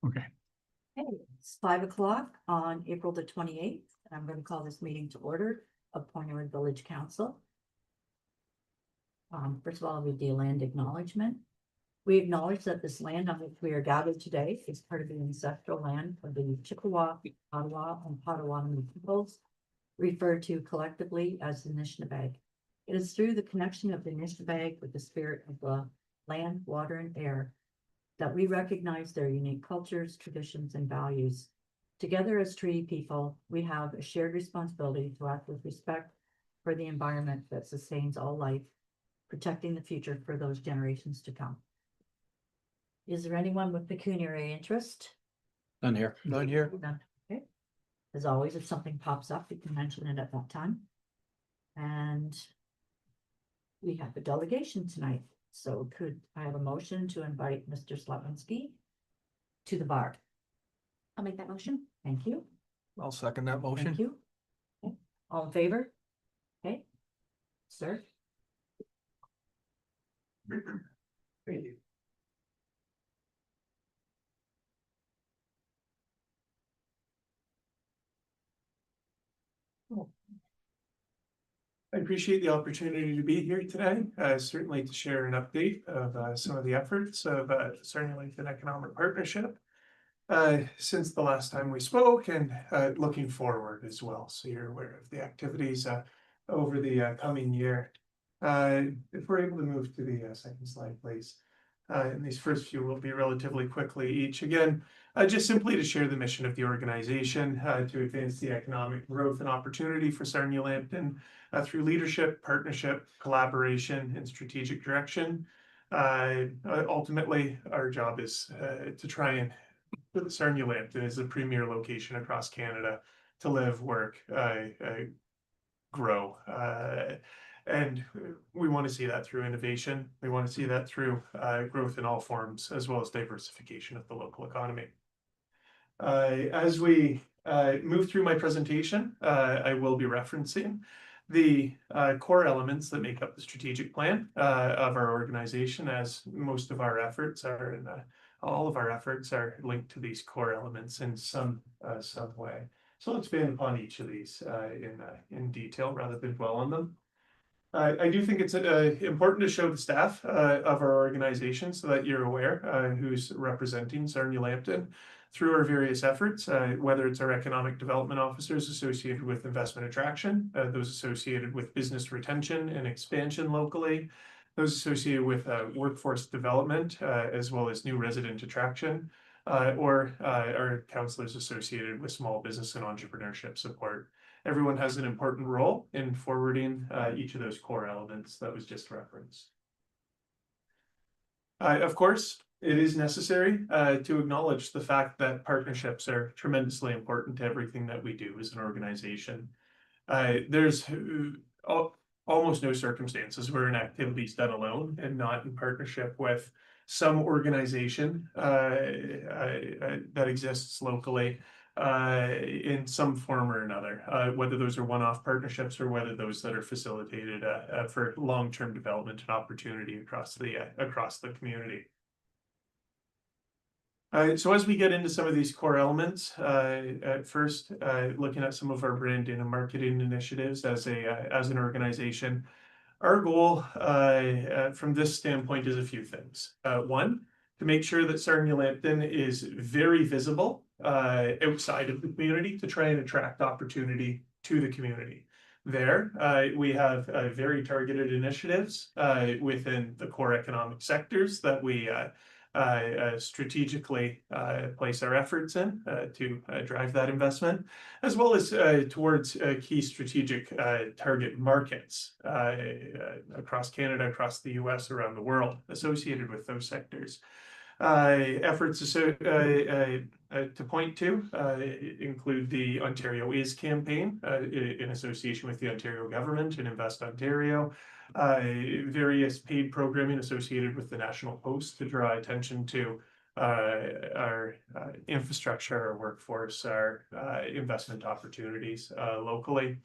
Okay. Hey, it's 5 o'clock on April the 28th. I'm going to call this meeting to order of Pointerwood Village Council. First of all, we do land acknowledgement. We acknowledge that this land on which we are gathered today is part of the ancestral land of the Chippewa, Ottawa, and Potawatomi peoples, referred to collectively as the Anishinaabe. It is through the connection of the Anishinaabe with the spirit of the land, water, and air that we recognize their unique cultures, traditions, and values. Together as Treaty people, we have a shared responsibility to act with respect for the environment that sustains all life, protecting the future for those generations to come. Is there anyone with pecuniary interest? None here. None here. None. Okay. As always, if something pops up, you can mention it at that time. And we have a delegation tonight. So could I have a motion to invite Mr. Slawinski to the bar? I'll make that motion. Thank you. I'll second that Thank motion. you. Okay. All in favor? Okay. Sir? Thank you. I appreciate the opportunity to be here today, certainly to share an update of some of the efforts of Sarnia Langton Economic Partnership since the last time we spoke, and looking forward as well. So you're aware of the activities over the coming year. If we're able to move to the second slide, please. And these first few will be relatively quickly each. Again, just simply to share the mission of the organization to advance the economic growth and opportunity for Sarnia Lambton through leadership, partnership, collaboration, and strategic direction. Ultimately, our job is to try and put Sarnia Lambton as the premier location across Canada to live, work, grow. And we want to see that through innovation. We want to see that through growth in all forms, as well as diversification of the local economy. As we move through my presentation, I will be referencing the core elements that make up the strategic plan of our organization, as most of our efforts are in all of our efforts are linked to these core elements in some way. So let's expand upon each of these in detail rather than dwell on them. I do think it's important to show the staff of our organization so that you're aware who's representing Sarnia Lambton through our various efforts, whether it's our economic development officers associated with investment attraction, those associated with business retention and expansion locally, those associated with workforce development, as well as new resident attraction, or our counselors associated with small business and entrepreneurship support. Everyone has an important role in forwarding each of those core elements that was just referenced. Of course, it is necessary to acknowledge the fact that partnerships are tremendously important to everything that we do as an organization. There's almost no circumstances where an activity is done alone and not in partnership with some organization that exists locally in some form or another, whether those are one-off partnerships or whether those that are facilitated for long-term development and opportunity across the community. So as we get into some of these core elements, at first, looking at some of our branding and marketing initiatives as an organization, our goal from this standpoint is a few things. One, to make sure that Sarnia Lambton is very visible outside of the community to try and attract opportunity to the community. There, we have very targeted initiatives within the core economic sectors that we strategically place our efforts in to drive that investment, as well as towards key strategic target markets across Canada, across the US, around the world associated with those sectors. Efforts to point to include the Ontario Is campaign in association with the Ontario government and Invest Ontario, various paid programming associated with the National Post to draw attention to our infrastructure, our workforce, our investment opportunities locally.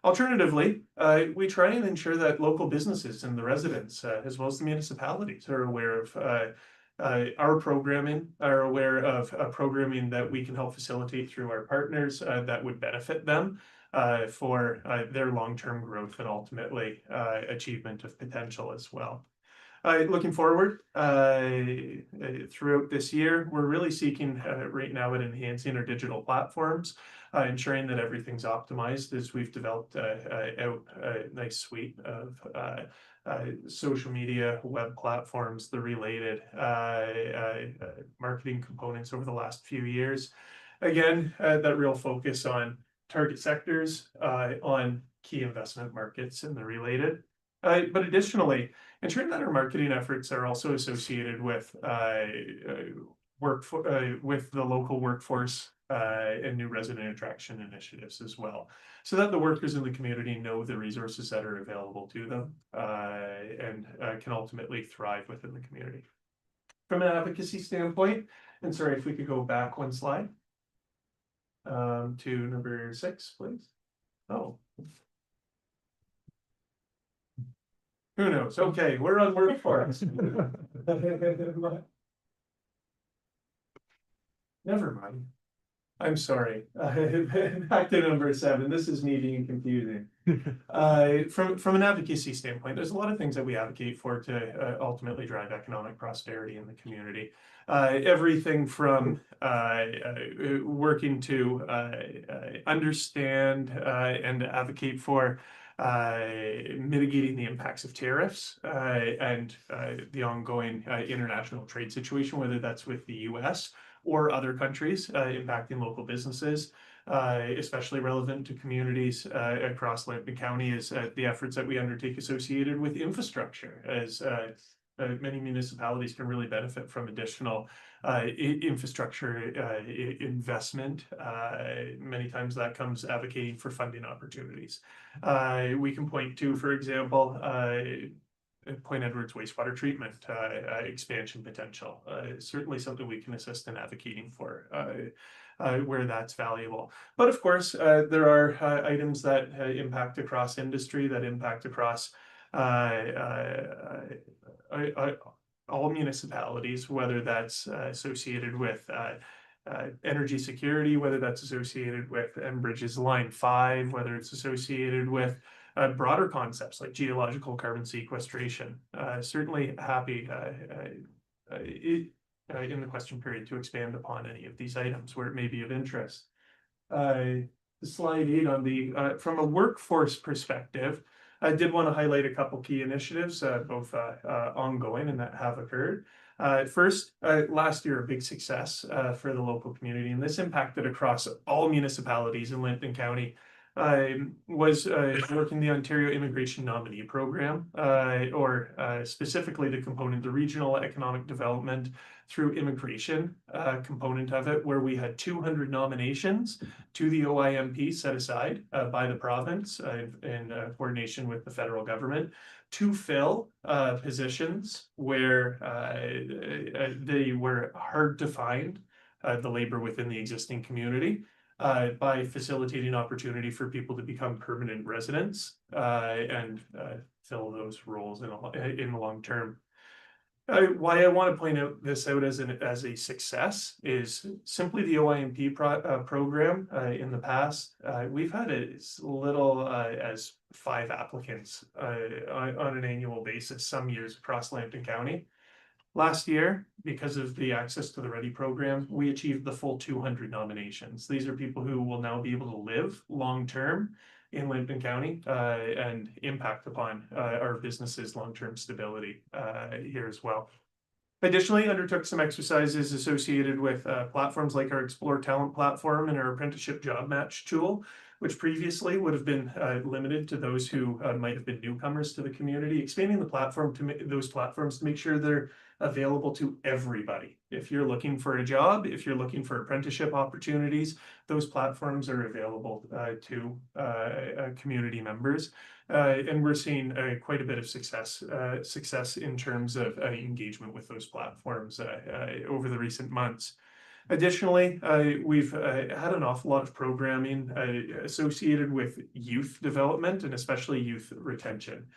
Alternatively, we try and ensure that local businesses and the residents, as well as the municipalities, are aware of our programming, are aware of programming that we can help facilitate through our partners that would benefit them for their long-term growth and ultimately achievement of potential as well. Looking forward, throughout this year, we're really seeking right now at enhancing our digital platforms, ensuring that everything's optimized as we've developed out a nice suite of social media, web platforms, the related marketing components over the last few years. Again, that real focus on target sectors, on key investment markets and the related. But additionally, ensuring that our marketing efforts are also associated with with the local workforce and new resident attraction initiatives as well, so that the workers in the community know the resources that are available to them and can ultimately thrive within the community. From an advocacy standpoint, and sorry if we could go back one slide to number 6, please. Oh. Who knows? Okay, we're on workforce. Never mind. I'm sorry. Back to number 7. This is me being confusing. From an advocacy standpoint, there's a lot of things that we advocate for to ultimately drive economic prosperity in the community. Everything from working to understand and advocate for mitigating the impacts of tariffs and the ongoing international trade situation, whether that's with the US or other countries impacting local businesses, especially relevant to communities across Lambton County, is the efforts that we undertake associated with infrastructure, as many municipalities can really benefit from additional infrastructure investment. Many times that comes advocating for funding opportunities. We can point to, for example, Point Edwards wastewater treatment expansion potential. Certainly something we can assist in advocating for where that's valuable. But of course, there are items that impact across industry, that impact across all municipalities, whether that's associated with energy security, whether that's associated with Enbridge's Line 5, whether it's associated with broader concepts like geological carbon sequestration. Certainly happy in the question period to expand upon any of these items where it may be of interest. Slide 8 on the from a workforce perspective, I did want to highlight a couple key initiatives, both ongoing and that have occurred. First, last year, a big success for the local community, and this impacted across all municipalities in Lambton County, was working the Ontario Immigration Nominee Program, or specifically the component, the Regional Economic Development through Immigration component of it, where we had 200 nominations to the OIMP set aside by the province in coordination with the federal government to fill positions where they were hard to find the labor within the existing community. By facilitating opportunity for people to become permanent residents and fill those roles in the long term. Why I want to point this out as a success is simply the OIMP program. In the past, we've had as little as 5 applicants on an annual basis, some years across Lambton County. Last year, because of the Access to the Ready program, we achieved the full 200 nominations. These are people who will now be able to live long-term in Lambton County and impact upon our business's long-term stability here as well. Additionally, undertook some exercises associated with platforms like our Explore Talent platform and our apprenticeship job match tool, which previously would have been limited to those who might have been newcomers to the community, expanding the platform to those platforms to make sure they're available to everybody. If you're looking for a job, if you're looking for apprenticeship opportunities, those platforms are available to community members. And we're seeing quite a bit of success in terms of engagement with those platforms over the recent months. Additionally, we've had an awful lot of programming associated with youth development and especially youth retention.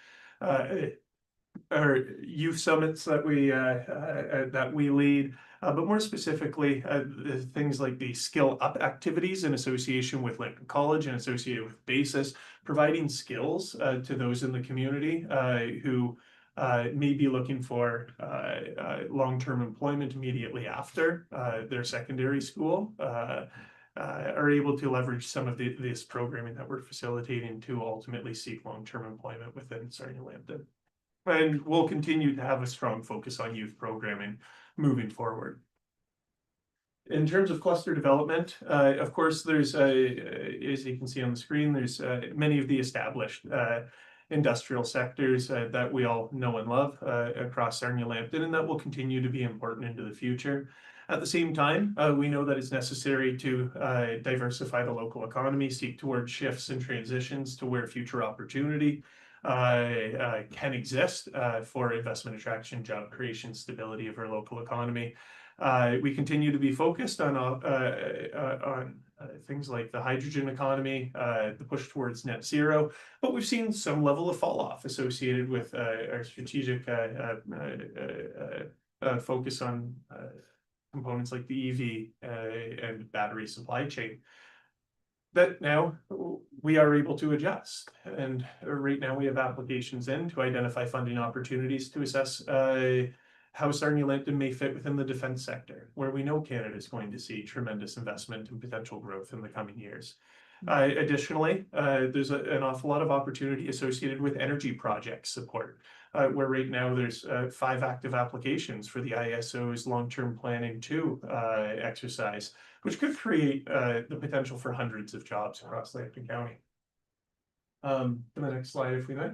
our youth summits that we lead, but more specifically, the things like the skill up activities in association with Lincoln College and associated with Basis, providing skills to those in the community who may be looking for long-term employment immediately after their secondary school. Are able to leverage some of this programming that we're facilitating to ultimately seek long-term employment within Sarnia-Lambton. And we'll continue to have a strong focus on youth programming moving forward. In terms of cluster development, of course, there's, as you can see on the screen, there's many of the established industrial sectors that we all know and love across Sarnia-Lambton, and that will continue to be important into the future. At the same time, we know that it's necessary to diversify the local economy, seek towards shifts and transitions to where future opportunity can exist for investment attraction, job creation, stability of our local economy. We continue to be focused on things like the hydrogen economy, the push towards net zero, but we've seen some level of fall off associated with our strategic focus on components like the EV and battery supply chain. That now we are able to adjust. And right now we have applications in to identify funding opportunities to assess how Sarnia-Lambton may fit within the defense sector, where we know Canada is going to see tremendous investment and potential growth in the coming years. Additionally, there's an awful lot of opportunity associated with energy project support, where right now there's 5 active applications for the ISO's long-term planning 2 exercise, which could create the potential for hundreds of jobs across Lambton County. To the next slide, if we may.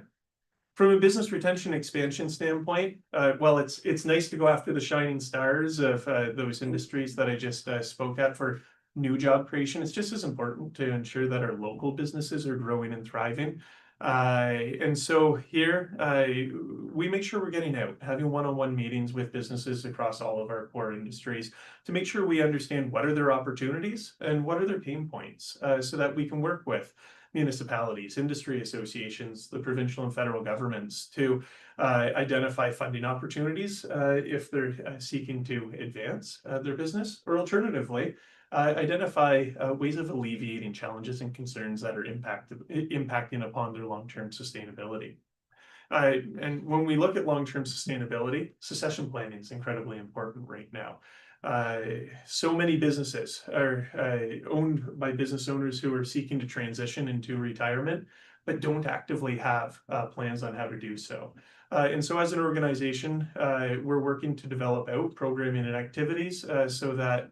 From a business retention expansion standpoint, well, it's nice to go after the shining stars of those industries that I just spoke at for new job creation. It's just as important to ensure that our local businesses are growing and thriving. And so here, we make sure we're getting out, having one-on-one meetings with businesses across all of our core industries to make sure we understand what are their opportunities and what are their pain points, so that we can work with municipalities, industry associations, the provincial and federal governments to identify funding opportunities if they're seeking to advance their business, or alternatively, identify ways of alleviating challenges and concerns that are impacting upon their long-term sustainability. And when we look at long-term sustainability, succession planning is incredibly important right now. So many businesses are owned by business owners who are seeking to transition into retirement, but don't actively have plans on how to do so. And so as an organization, we're working to develop out programming and activities so that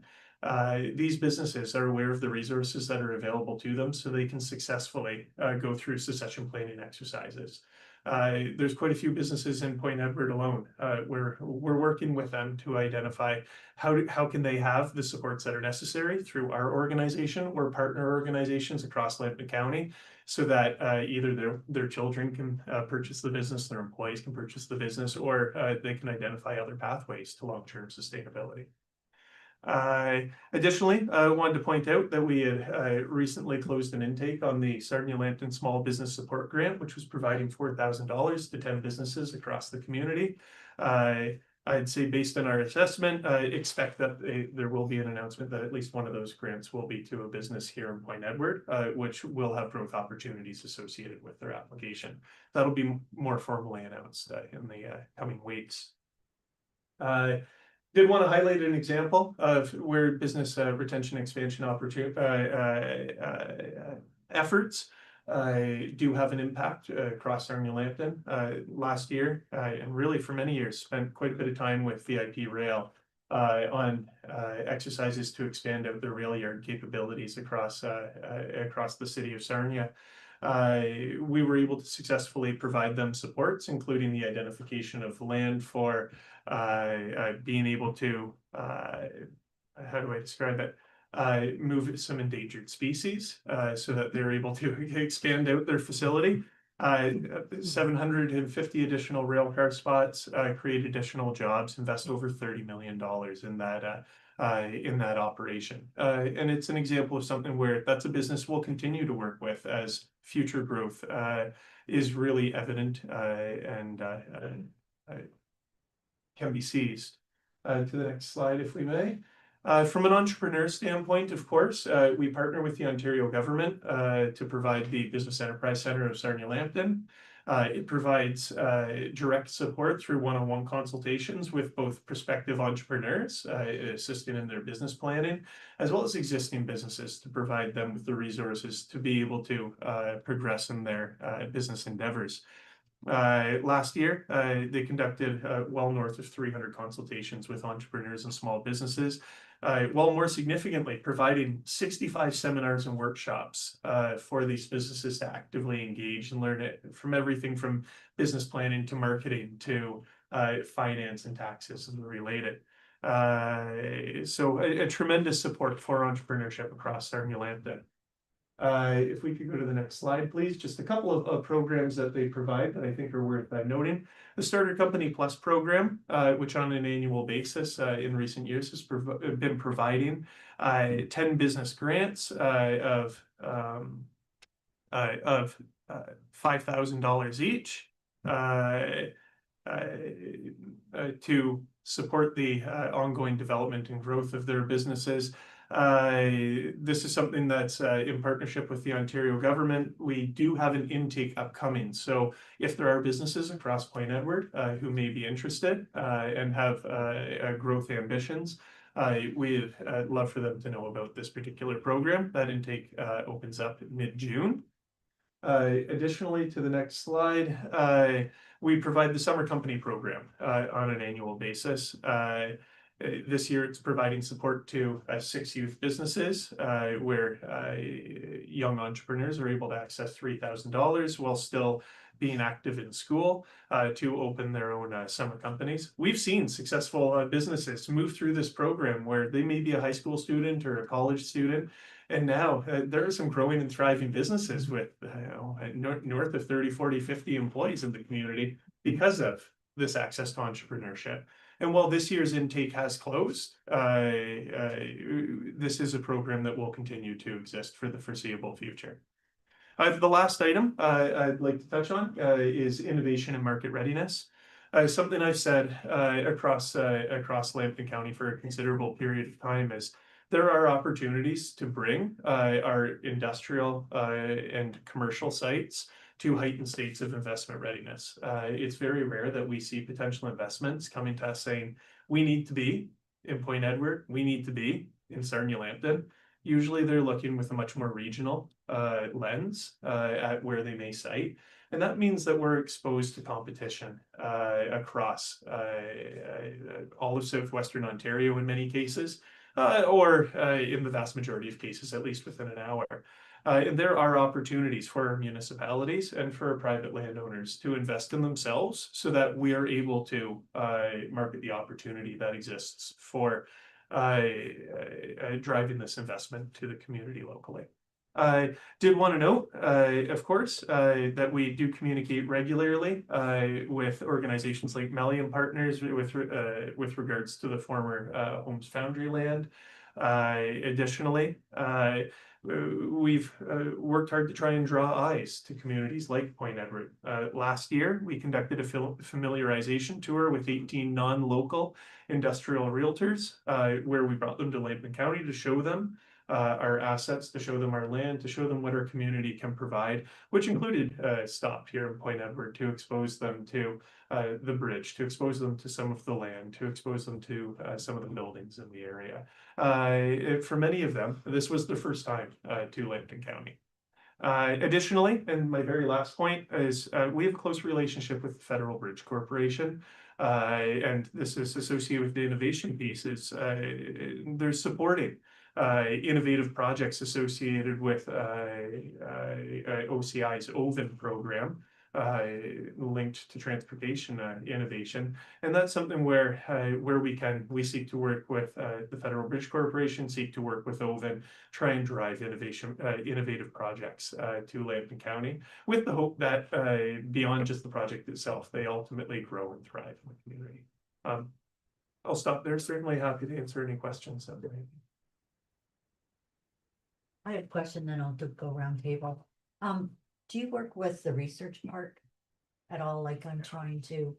these businesses are aware of the resources that are available to them so they can successfully go through succession planning exercises. There's quite a few businesses in Point Edward alone. We're working with them to identify how can they have the supports that are necessary through our organization or partner organizations across Lambton County, so that either their children can purchase the business, their employees can purchase the business, or they can identify other pathways to long-term sustainability. Additionally, I wanted to point out that we had recently closed an intake on the Sarnia-Lambton Small Business Support Grant, which was providing $4,000 to 10 businesses across the community. I'd say based on our assessment, expect that there will be an announcement that at least one of those grants will be to a business here in Point Edward, which will have growth opportunities associated with their application. That'll be more formally announced in the coming weeks. Did want to highlight an example of where business retention expansion efforts do have an impact across Sarnia-Lambton. Last year, and really for many years, spent quite a bit of time with VIP Rail on exercises to expand out their rail yard capabilities across the city of Sarnia. We were able to successfully provide them supports, including the identification of land for being able to, how do I describe it? Move some endangered species so that they're able to expand out their facility. 750 additional rail car spots, create additional jobs, invest over $30 million in that operation. And it's an example of something where that's a business we'll continue to work with as future growth is really evident and can be seized. To the next slide, if we may. From an entrepreneur standpoint, of course, we partner with the Ontario government to provide the Business Enterprise Centre of Sarnia-Lambton. It provides direct support through one-on-one consultations with both prospective entrepreneurs, assisting in their business planning, as well as existing businesses to provide them with the resources to be able to progress in their business endeavors. Last year, they conducted well north of 300 consultations with entrepreneurs and small businesses, while more significantly providing 65 seminars and workshops for these businesses to actively engage and learn it from everything from business planning to marketing to finance and taxes and related. So a tremendous support for entrepreneurship across Sarnia-Lambton. If we could go to the next slide, please. Just a couple of programs that they provide that I think are worth noting. The Starter Company Plus program, which on an annual basis in recent years has been providing 10 business grants of $5,000 each to support the ongoing development and growth of their businesses. This is something that's in partnership with the Ontario government. We do have an intake upcoming. So if there are businesses across Point Edward who may be interested and have growth ambitions, we'd love for them to know about this particular program. That intake opens up mid-June. Additionally, to the next slide, we provide the Summer Company program on an annual basis. This year, it's providing support to 6 youth businesses where young entrepreneurs are able to access $3,000 while still being active in school to open their own summer companies. We've seen successful businesses move through this program where they may be a high school student or a college student. And now there are some growing and thriving businesses with north of 30, 40, 50 employees in the community because of this access to entrepreneurship. And while this year's intake has closed, this is a program that will continue to exist for the foreseeable future. The last item I'd like to touch on is innovation and market readiness. Something I've said across Lambton County for a considerable period of time is there are opportunities to bring our industrial and commercial sites to heightened states of investment readiness. It's very rare that we see potential investments coming to us saying, we need to be in Point Edward, we need to be in Sarnia-Lambton. Usually they're looking with a much more regional lens at where they may site. And that means that we're exposed to competition across all of southwestern Ontario in many cases, or in the vast majority of cases, at least within an hour. And there are opportunities for our municipalities and for private landowners to invest in themselves so that we are able to market the opportunity that exists for driving this investment to the community locally. I did want to note, of course, that we do communicate regularly with organizations like Melly and Partners with regards to the former Holmes Foundry land. Additionally, we've worked hard to try and draw eyes to communities like Point Edward. Last year, we conducted a familiarization tour with 18 non-local industrial realtors, where we brought them to Lambton County to show them our assets, to show them our land, to show them what our community can provide, which included a stop here in Point Edward to expose them to the bridge, to expose them to some of the land, to expose them to some of the buildings in the area. For many of them, this was the first time to Lambton County. Additionally, and my very last point is we have a close relationship with the Federal Bridge Corporation. And this is associated with the innovation pieces. They're supporting innovative projects associated with OCI's OVEN program, linked to transportation innovation. And that's something where we seek to work with the Federal Bridge Corporation, seek to work with OVEN, try and drive innovative projects to Lambton County, with the hope that beyond just the project itself, they ultimately grow and thrive in the community. I'll stop there. Certainly happy to answer any questions that may. I have a question, then I'll go round table. Do you work with the research part at all? Like I'm trying to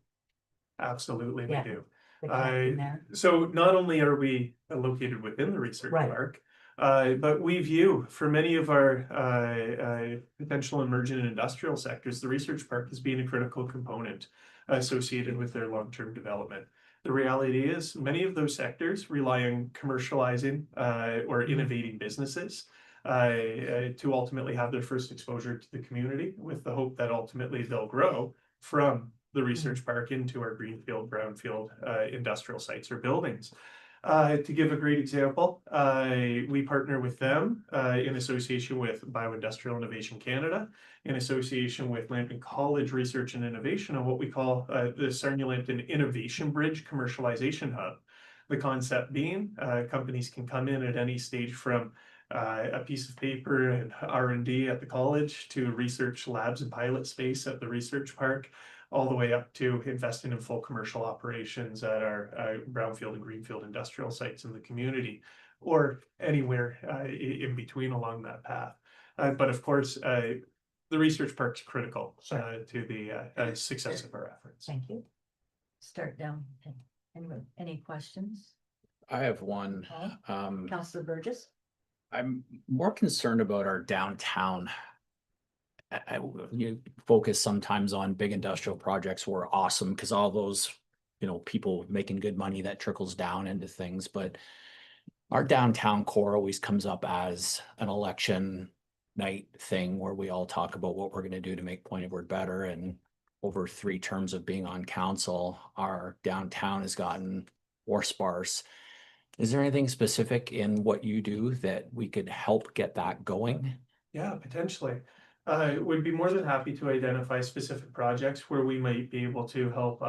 Absolutely, we Yeah. do. the connection there. So not only are we located within the research Right. park, but we view for many of our potential emerging industrial sectors, the research park as being a critical component associated with their long-term development. The reality is many of those sectors rely on commercializing or innovating businesses to ultimately have their first exposure to the community with the hope that ultimately they'll grow from the research park into our greenfield, brownfield industrial sites or buildings. To give a great example, we partner with them in association with Bioindustrial Innovation Canada, in association with Lambton College Research and Innovation on what we call the Sarnia-Lambton Innovation Bridge Commercialization Hub. The concept being companies can come in at any stage from a piece of paper and R&D at the college to research labs and pilot space at the research park, all the way up to investing in full commercial operations at our brownfield and greenfield industrial sites in the community, or anywhere in between along that path. But of course, the research park's critical to the success of our efforts. Thank you. Start down. Any questions? I have one. Okay. Councillor Burgess? I'm more concerned about our downtown. You focus sometimes on big industrial projects were awesome because all those, people making good money that trickles down into things. But our downtown core always comes up as an election night thing where we all talk about what we're going to do to make Point Edward better. And over 3 terms of being on council, our downtown has gotten more sparse. Is there anything specific in what you do that we could help get that going? Yeah, potentially. Would be more than happy to identify specific projects where we might be able to help,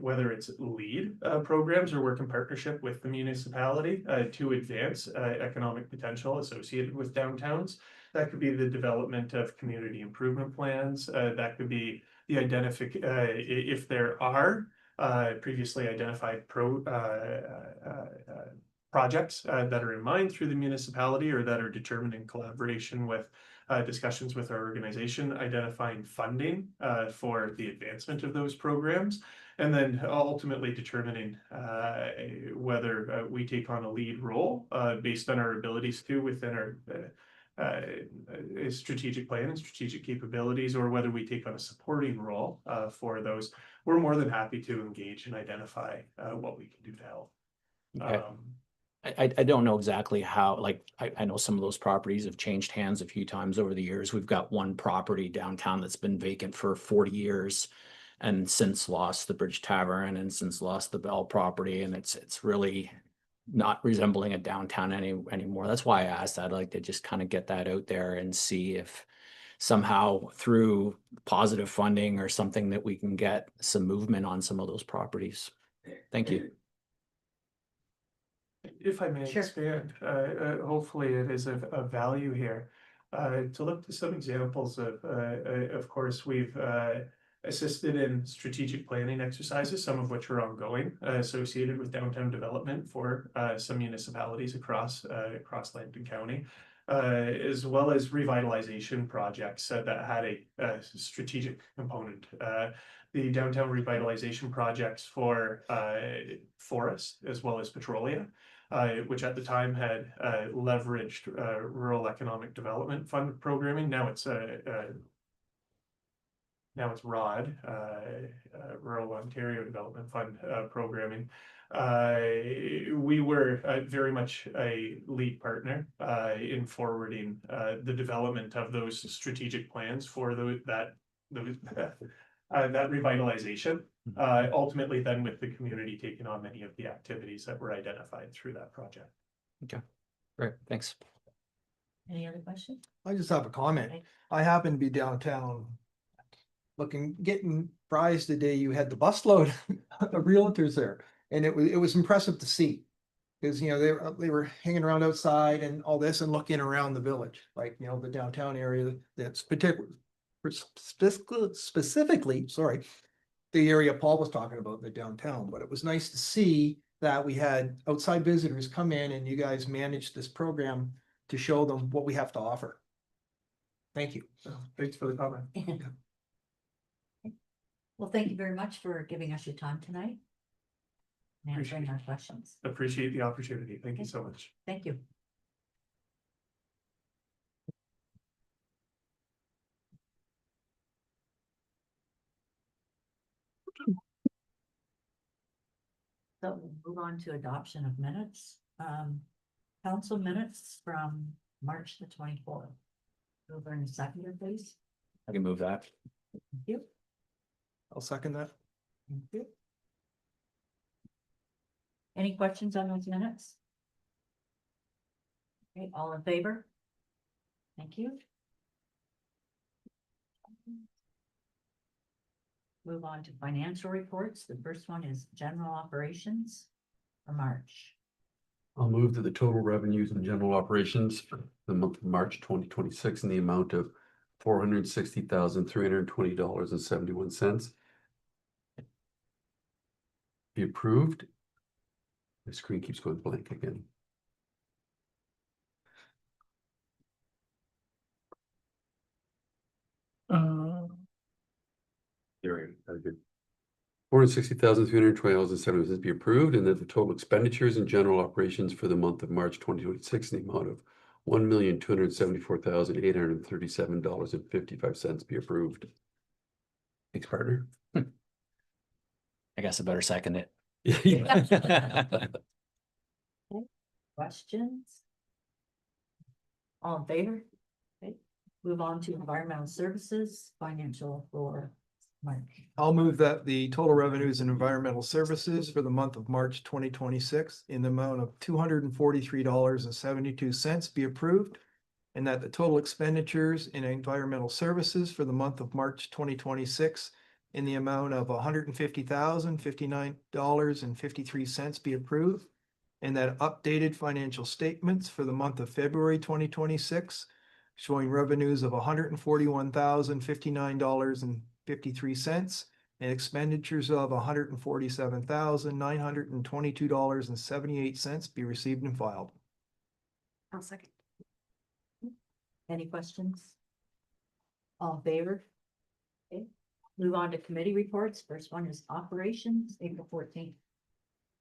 whether it's lead programs or work in partnership with the municipality to advance economic potential associated with downtowns. That could be the development of community improvement plans. That could be the if there are previously identified projects that are in mind through the municipality or that are determined in collaboration with discussions with our organization, identifying funding for the advancement of those programs, and then ultimately determining whether we take on a lead role based on our abilities to within our strategic plan and strategic capabilities, or whether we take on a supporting role for those. We're more than happy to engage and identify what we can do to help. Okay. I don't know exactly how, I know some of those properties have changed hands a few times over the years. We've got one property downtown that's been vacant for 40 years and since lost the Bridge Tavern and since lost the Bell property. And it's really not resembling a downtown anymore. That's why I asked that. I'd like to just kind of get that out there and see if somehow through positive funding or something that we can get some movement on some of those properties. Thank you. If I may Sure. expand, hopefully it is of value here. To look to some examples of course, we've assisted in strategic planning exercises, some of which are ongoing, associated with downtown development for some municipalities across Lambton County, as well as revitalization projects that had a strategic component. The downtown revitalization projects for Forest as well as Petrolia, which at the time had leveraged Rural Economic Development Fund programming. Now it's ROD, Rural Ontario Development Fund programming. We were very much a lead partner in forwarding the development of those strategic plans for that revitalization. Ultimately then with the community taking on many of the activities that were identified through that project. Okay, great, thanks. Any other questions? I just have a comment. Okay. I happened to be downtown getting fries the day you had the busload of realtors there. And it was impressive to see. Because, they were hanging around outside and all this and looking around the village, the downtown area that's specifically, sorry, the area Paul was talking about, the downtown. But it was nice to see that we had outside visitors come in and you guys managed this program to show them what we have to offer. Thank you. So, thanks for the comment. Well, thank you very much for giving us your time tonight. And answering Appreciate our questions. Appreciate the opportunity. Thank you so much. Thank you. So we'll move on to adoption of minutes. Council minutes from March the 24th. Over in a second, please. I can move that. Thank you. I'll second that. Thank you. Any questions on those minutes? Okay, all in favor? Thank you. Move on to financial reports. The first one is general operations for March. I'll move to the total revenues and general operations for the month of March 2026 in the amount of $460,320.71. Be approved. My screen keeps going blank again. There, very good. $460,320.70 be approved, and that the total expenditures and general operations for the month of March 2026 in the amount of $1,274,837.55 be approved. Thanks, partner. I guess I better second it. Questions? All in favor? Okay, move on to environmental services, financial for March. I'll move that the total revenues and environmental services for the month of March 2026 in the amount of $243.72 be approved. And that the total expenditures in environmental services for the month of March 2026 in the amount of $150,059.53 be approved. And that updated financial statements for the month of February 2026 showing revenues of $141,059.53 and expenditures of $147,922.78 be received and filed. I'll second. Any questions? All in favor? Okay, move on to committee reports. First one is operations, April 14th.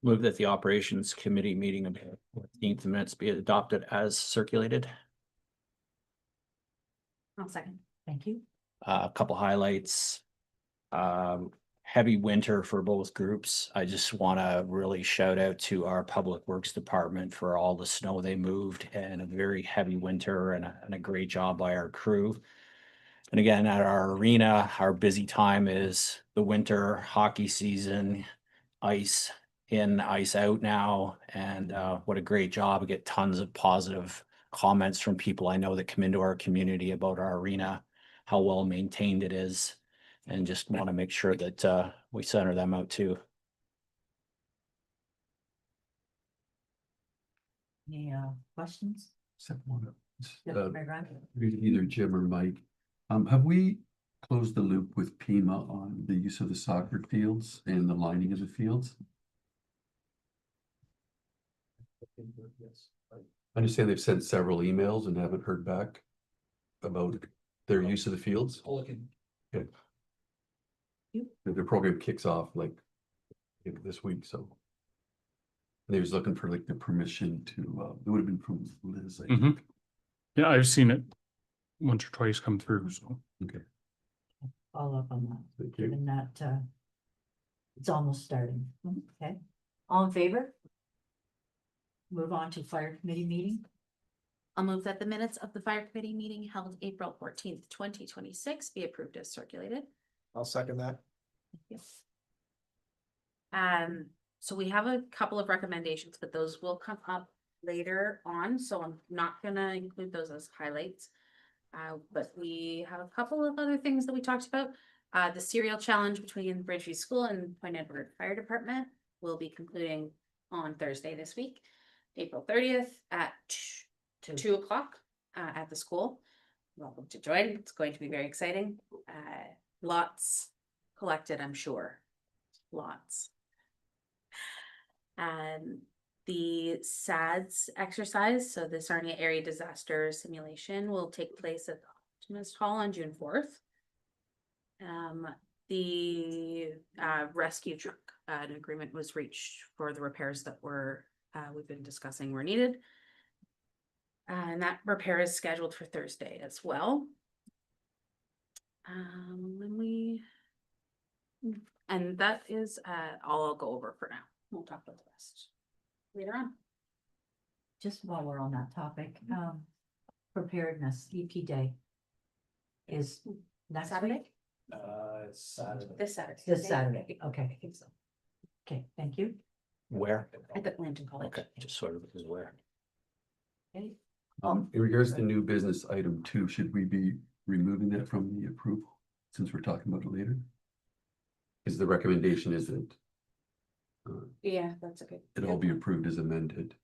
Move that the operations committee meeting of the 14th minutes be adopted as circulated. I'll second. Thank you. A couple highlights. Heavy winter for both groups. I just want to really shout out to our public works department for all the snow they moved and a very heavy winter and a great job by our crew. And again, at our arena, our busy time is the winter hockey season, ice in, ice out now. And what a great job. We get tons of positive comments from people I know that come into our community about our arena, how well maintained it is. And just want to make sure that we center them out too. Any questions? Except one of Yep, us. Mayor Grant? Either Jim or Mike. Have we closed the loop with Pima on the use of the soccer fields and the lining of the fields? I understand they've sent several emails and haven't heard back about their use of the fields. Okay. The program kicks off like this week, so. They was looking for like the permission to, it would have been from Liz, I think. Mhm. Yeah, I've seen it once or twice come through, so. Okay, Follow up on that, thank you. given that it's almost starting. Okay, all in favor? Move on to fire committee meeting. I'll move that the minutes of the fire committee meeting held April 14th, 2026 be approved as circulated. I'll second that. Yes. So we have a couple of recommendations, but those will come up later on, so I'm not gonna include those as highlights. But we have a couple of other things that we talked about. The cereal challenge between Bridgeview School and Point Edward Fire Department will be concluding on Thursday this week, April 30th at 2 o'clock at the school. Welcome to join. It's going to be very exciting. Lots collected, I'm sure. Lots. The SADS exercise, so the Sarnia Area Disaster Simulation, will take place at the Optimist Hall on June 4th. the rescue truck, an agreement was reached for the repairs that were, we've been discussing were needed. And that repair is scheduled for Thursday as well. And that is all I'll go over for now. We'll talk about the rest later on. Just while we're on that topic, preparedness, EP Day is next Saturday? week? It's Saturday. This Saturday. This Saturday, okay. I think so. Okay, thank you. Where? At the Lantern College. Okay, just sort of is where. Okay. In regards to new business item 2, should we be removing that from the approval, since we're talking about it later? Because the recommendation is that Yeah, that's okay. it all be approved as amended.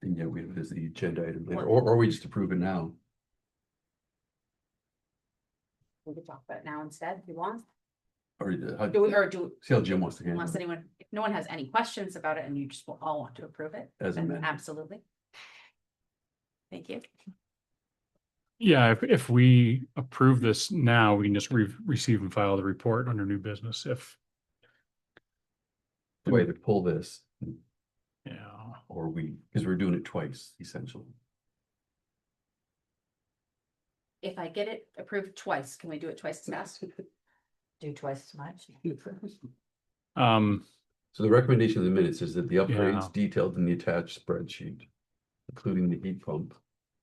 And yet we have it as the agenda item later, What? or we just approve it now. We could talk about it now instead if you want. Or Do we, or do, see how Jim wants to handle unless it anyone, if no one has any questions about it and you just will all want to approve it, as then amended. absolutely. Thank you. Yeah, if we approve this now, we can just receive and file the report under new business if, The way to pull this, yeah. or because we're doing it twice, essentially. If I get it approved twice, can we do it twice as fast? Do twice as much. So the recommendation of the minutes is that the upgrades Yeah. detailed in the attached spreadsheet, including the heat pump,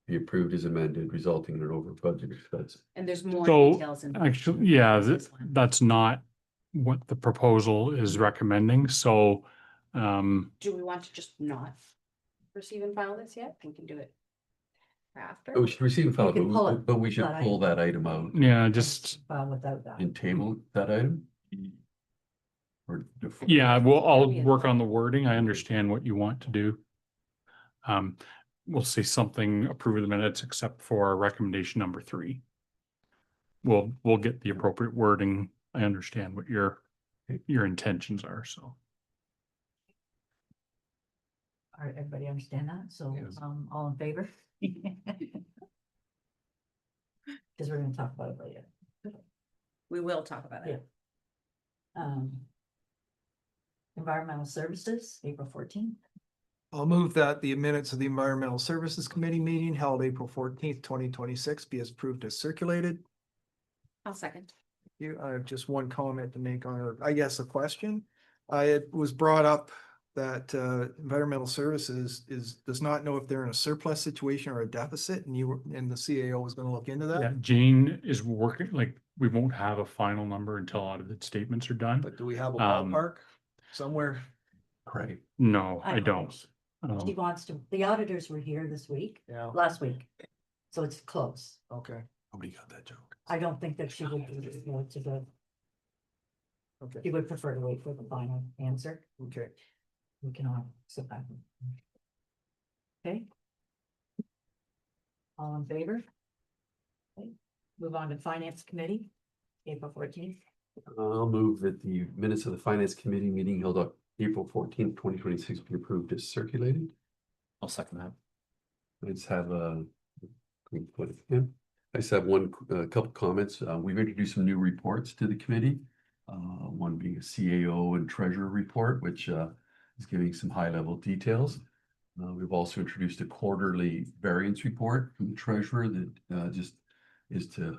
be approved as amended, resulting in an over budget expense. And there's more So, details in. Actually, yeah, this one. that's not what the proposal is recommending, so, Do we want to just not receive and file this yet? We can do it after. Oh, we should receive and file, You can pull it, but we should that pull that item out yeah, just, Without that. and table that item. Or defer- yeah, I'll That'd be work on the wording. I understand what you want to do. We'll say something, approve of the minutes except for recommendation number 3. We'll get the appropriate wording. I understand what your intentions are, so. All right, everybody understand that? So, Yes. all in favor? Because we're gonna talk about it later. We will talk about it. Environmental Services, April 14th. I'll move that the minutes of the Environmental Services Committee meeting held April 14th, 2026 be as approved as circulated. I'll second. I have just one comment to make on it, I guess a question. It was brought up that Environmental Services does not know if they're in a surplus situation or a deficit, and the CAO was gonna look into Yeah, that. Jane is working, like, we won't have a final number until audited statements are done. But do we have a Um, ballpark somewhere? Right. No, I I don't. She wants to, the auditors were here this week, Yeah, last week. So it's close. okay, Nobody got that joke. I don't think that she would be more to the, okay, she would prefer to wait for the final answer. okay. We can all sit back. Okay. All in favor? Okay. Move on to Finance Committee, April 14th. I'll move that the minutes of the Finance Committee meeting held on April 14th, 2026 be approved as circulated. I'll second that. I just have a. I just have a couple comments. We've introduced some new reports to the committee. One being a CAO and treasurer report, which is giving some high level details. We've also introduced a quarterly variance report from the treasurer that just is to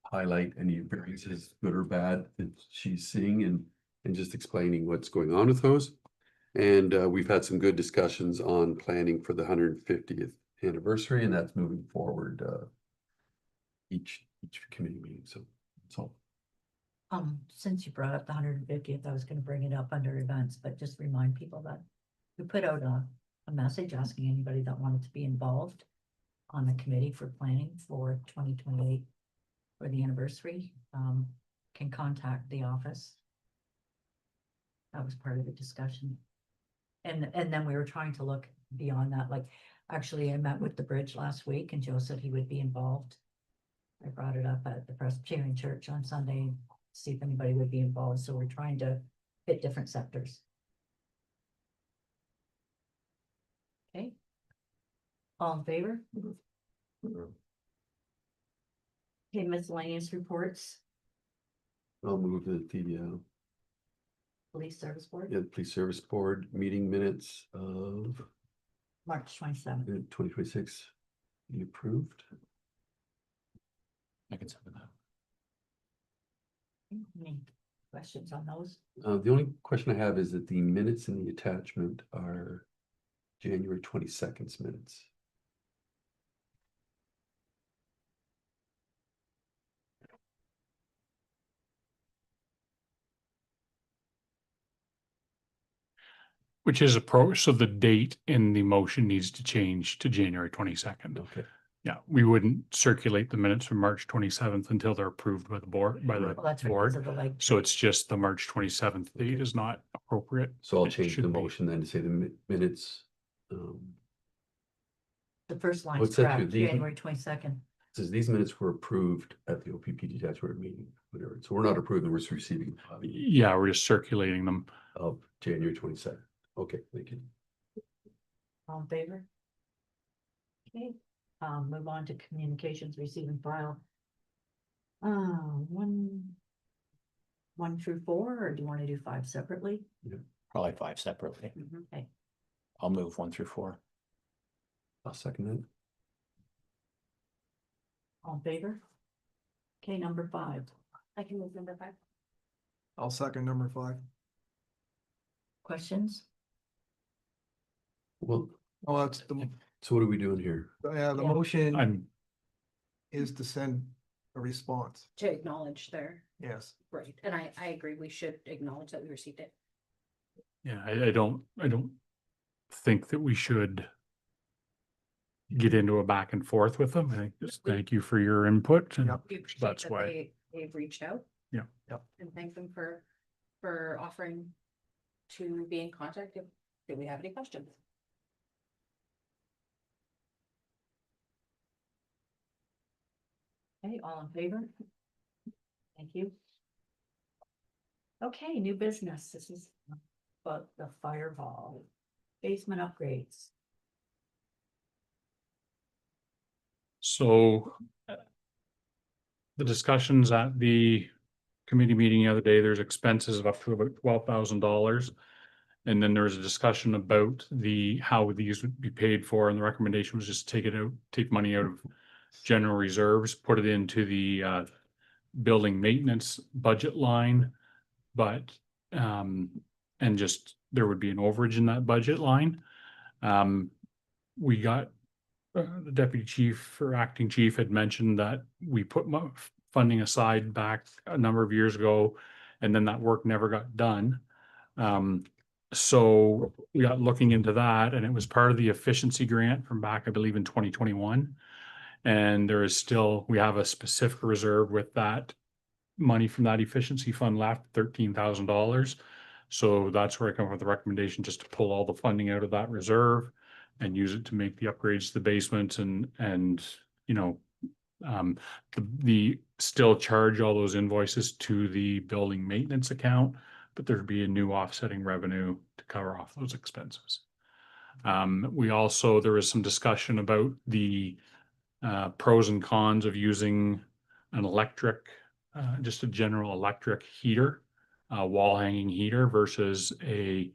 highlight any variances, good or bad, that she's seeing and just explaining what's going on with those. And we've had some good discussions on planning for the 150th anniversary, and that's moving forward each committee meeting. So that's all. Since you brought up the 150th, I was gonna bring it up under events, but just remind people that we put out a message asking anybody that wanted to be involved on the committee for planning for 2028 for the anniversary, can contact the office. That was part of the discussion. And then we were trying to look beyond that, like, actually, I met with the bridge last week and Joe said he would be involved. I brought it up at the Presbyterian Church on Sunday, see if anybody would be involved, so we're trying to hit different sectors. Okay. All in favor? Okay, miscellaneous reports. I'll move that the, Police Service Board, yeah, the Police Service Board meeting minutes of March 27th. 2026 be approved. I can second that. Any questions on those? The only question I have is that the minutes in the attachment are January 22nd's minutes. Which is so the date in the motion needs to change to January 22nd. Okay, Yeah, we wouldn't circulate the minutes from March 27th until they're approved by the board, by the Well, that's right, board. because of the leg. So it's just the March 27th date is not appropriate. so I'll It change the should be. motion then to say the minutes. The first line is What's that here? correct, These- January 22nd. Says these minutes were approved at the OPP detached board meeting, whatever. So we're not approving, we're just receiving a copy Yeah, we're just circulating them. of January 22nd. Okay, thank you. All in favor? Okay, move on to communications, receive and file. One through 4, or do you want to do 5 separately? Probably 5 separately. Okay, I'll move 1 through 4. I'll second that. all in favor? Okay, number 5. I can move number 5. I'll second number 5. Questions? Well, Oh, that's the, so what are we doing here? yeah, the Yeah. motion I'm, is to send a response. To acknowledge their, Yes. right, and I agree, we should acknowledge that we received it. yeah, I don't think that we should get into a back and forth with them. I think just thank you for your input. And Yep. We appreciate that's that why. they've reached out. Yeah. Yep. And thank them for offering to be in contact if we have any questions. Okay, all in favor? Thank you. Okay, new business. This is about the fire hall, basement upgrades. So the discussions at the committee meeting the other day, there's expenses of up to about $12,000. And then there was a discussion about how these would be paid for, and the recommendation was just take money out of general reserves, put it into the building maintenance budget line. But and just there would be an overage in that budget line. We got the deputy chief or acting chief had mentioned that we put funding aside back a number of years ago, and then that work never got done. So we got looking into that, and it was part of the efficiency grant from back, I believe, in 2021. And there is still, we have a specific reserve with that money from that efficiency fund left, $13,000. So that's where I come up with the recommendation just to pull all the funding out of that reserve and use it to make the upgrades to the basement and you know, the still charge all those invoices to the building maintenance account, but there'd be a new offsetting revenue to cover off those expenses. We also, there was some discussion about the pros and cons of using an electric, just a general electric heater, wall hanging heater versus a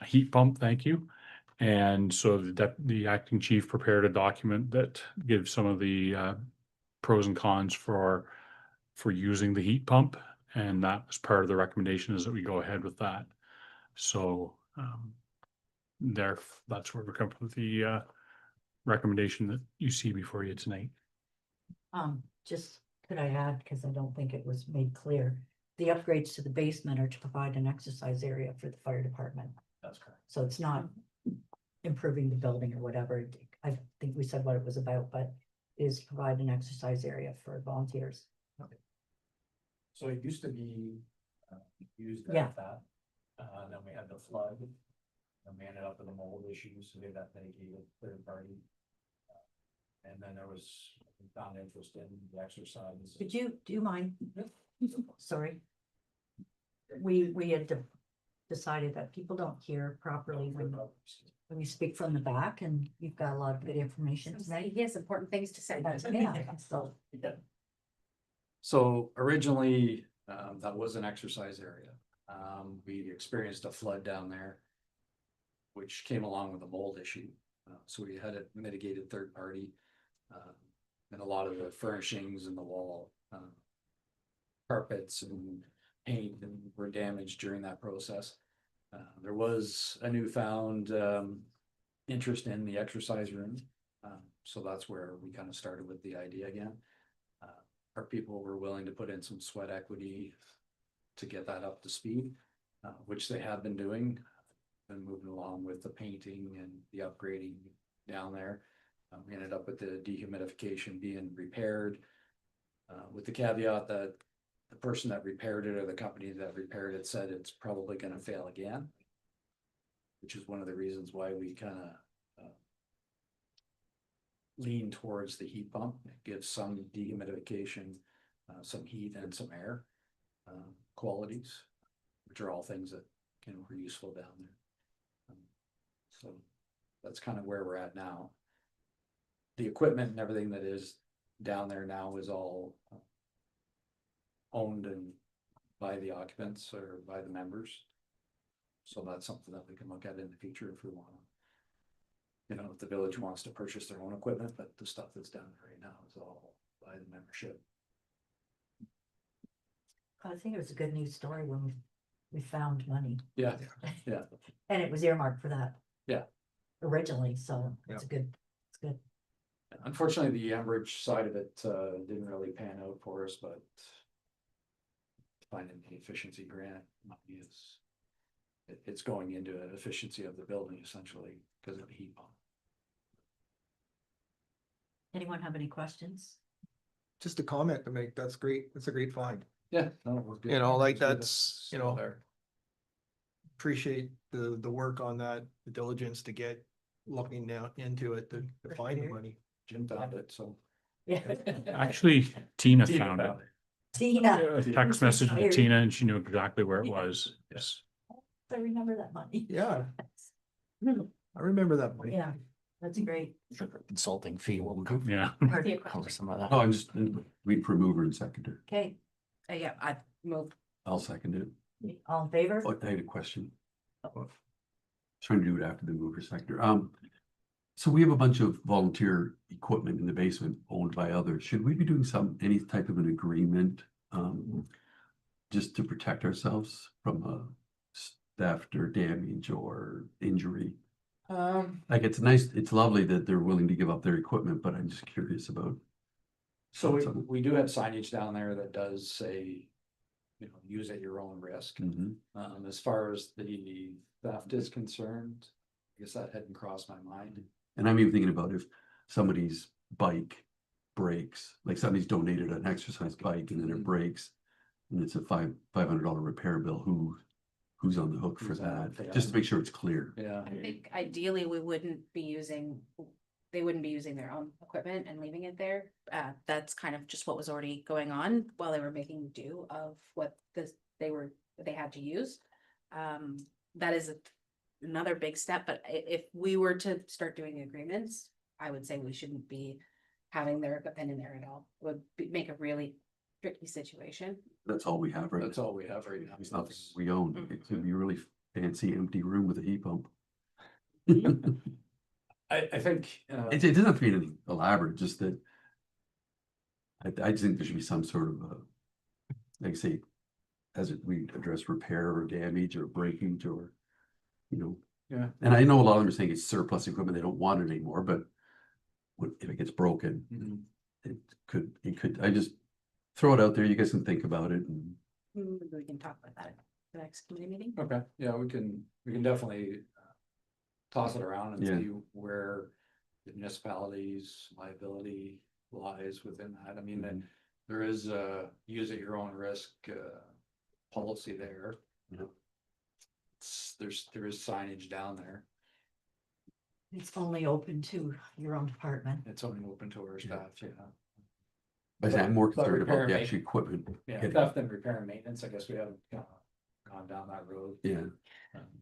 heat pump. Thank you. And so the acting chief prepared a document that gives some of the pros and cons for using the heat pump. And that was part of the recommendation, is that we go ahead with that. So that's where we come up with the recommendation that you see before you tonight. Just could I add, because I don't think it was made clear, the upgrades to the basement are to provide an exercise area for the fire department. That's correct. So it's not improving the building or whatever. I think we said what it was about, but is provide an exercise area for volunteers. So it used to be used Yeah. as that. Then we had the flood. And we ended up with the mold issues, so they got dedicated third party. And then there was found interest in the exercise. Do you mind? Sorry. We had decided that people don't hear properly when you speak from the back, and you've got a lot of good information tonight. He has important things to say. Yeah, so So originally, that was an exercise area. We experienced a flood down there, which came along with a mold issue. So we had it mitigated third party. And a lot of the furnishings in the wall, carpets and paint and were damaged during that process. There was a newfound interest in the exercise room. So that's where we kind of started with the idea again. Our people were willing to put in some sweat equity to get that up to speed, which they have been doing. Been moving along with the painting and the upgrading down there. We ended up with the dehumidification being repaired. With the caveat that the person that repaired it or the company that repaired it said it's probably gonna fail again. Which is one of the reasons why we kind of lean towards the heat pump. It gives some dehumidification, some heat and some air qualities, which are all things that were useful down there. So that's kind of where we're at now. The equipment and everything that is down there now is all owned and by the occupants or by the members. So that's something that we can look at in the future if we want to. You know, if the village wants to purchase their own equipment, but the stuff that's down there right now is all by the membership. I think it was a good news story when we found money Yeah, yeah. and it was earmarked for that. Yeah. Originally, so it's good, it's good. Unfortunately, the Enbridge side of it didn't really pan out for us, but finding the efficiency grant money is it's going into an efficiency of the building essentially because of the heat pump. Anyone have any questions? Just a comment to make, that's great, that's a great find. Yeah. No, it was good. You know, like It's good that's, you still know, there. appreciate the work on that, the diligence to get looking down into it, to For find the sure. money. Jim found it, so. Yeah. Actually, Tina Tina found it. Tina, A text message to Tina and she knew exactly where it was. Yes. I remember that money. Yeah, I remember that money. Yeah, that's great. Consulting fee will cover Yeah. cover some of that. No, I'm just, wait for mover and seconder. Okay, Yeah, I moved. I'll second it. all in favor? Oh, I had a question. Trying to do it after the mover sector. So we have a bunch of volunteer equipment in the basement owned by others. Should we be doing any type of an agreement? Just to protect ourselves from theft or damage or injury? Like it's nice, it's lovely that they're willing to give up their equipment, but I'm just curious about. So we do have signage down there that does say, you know, use at your own risk. Mhm. As far as the theft is concerned, I guess that hadn't crossed my mind. And I'm even thinking about if somebody's bike breaks, like somebody's donated an exercise bike and then it breaks. And it's a $500 repair bill, who's on the hook for Who's on that? the hook, yeah. Just to make sure it's clear. Yeah. I think ideally we wouldn't be using, they wouldn't be using their own equipment and leaving it there. That's kind of just what was already going on while they were making do of what they had to use. That is another big step, but if we were to start doing agreements, I would say we shouldn't be having their equipment in there at all. It would make a really tricky situation. That's all we have, right? That's all we have right now. It's nothing we own. It could be a really fancy empty room with a heat pump. I think. It doesn't have to be anything elaborate, just that. I just think there should be some sort of like say, we address repair or damage or breakage or, you know. Yeah. And I know a lot of them are saying it's surplus equipment, they don't want it anymore, but if it gets broken, Mhm. it could, I just throw it out there, you guys can think about it and. Maybe we can talk about that at the next committee meeting. Okay, yeah, we can definitely toss it around and Yeah. see where the municipality's liability lies within that. I mean, then there is a use at your own risk policy there. Yeah. There is signage down there. It's only open to your own department. It's only open to our staff, yeah. But I'm more But concerned repair about the and actual equipment. Yeah, getting- theft and repair and maintenance, I guess we haven't gone down that road. Yeah,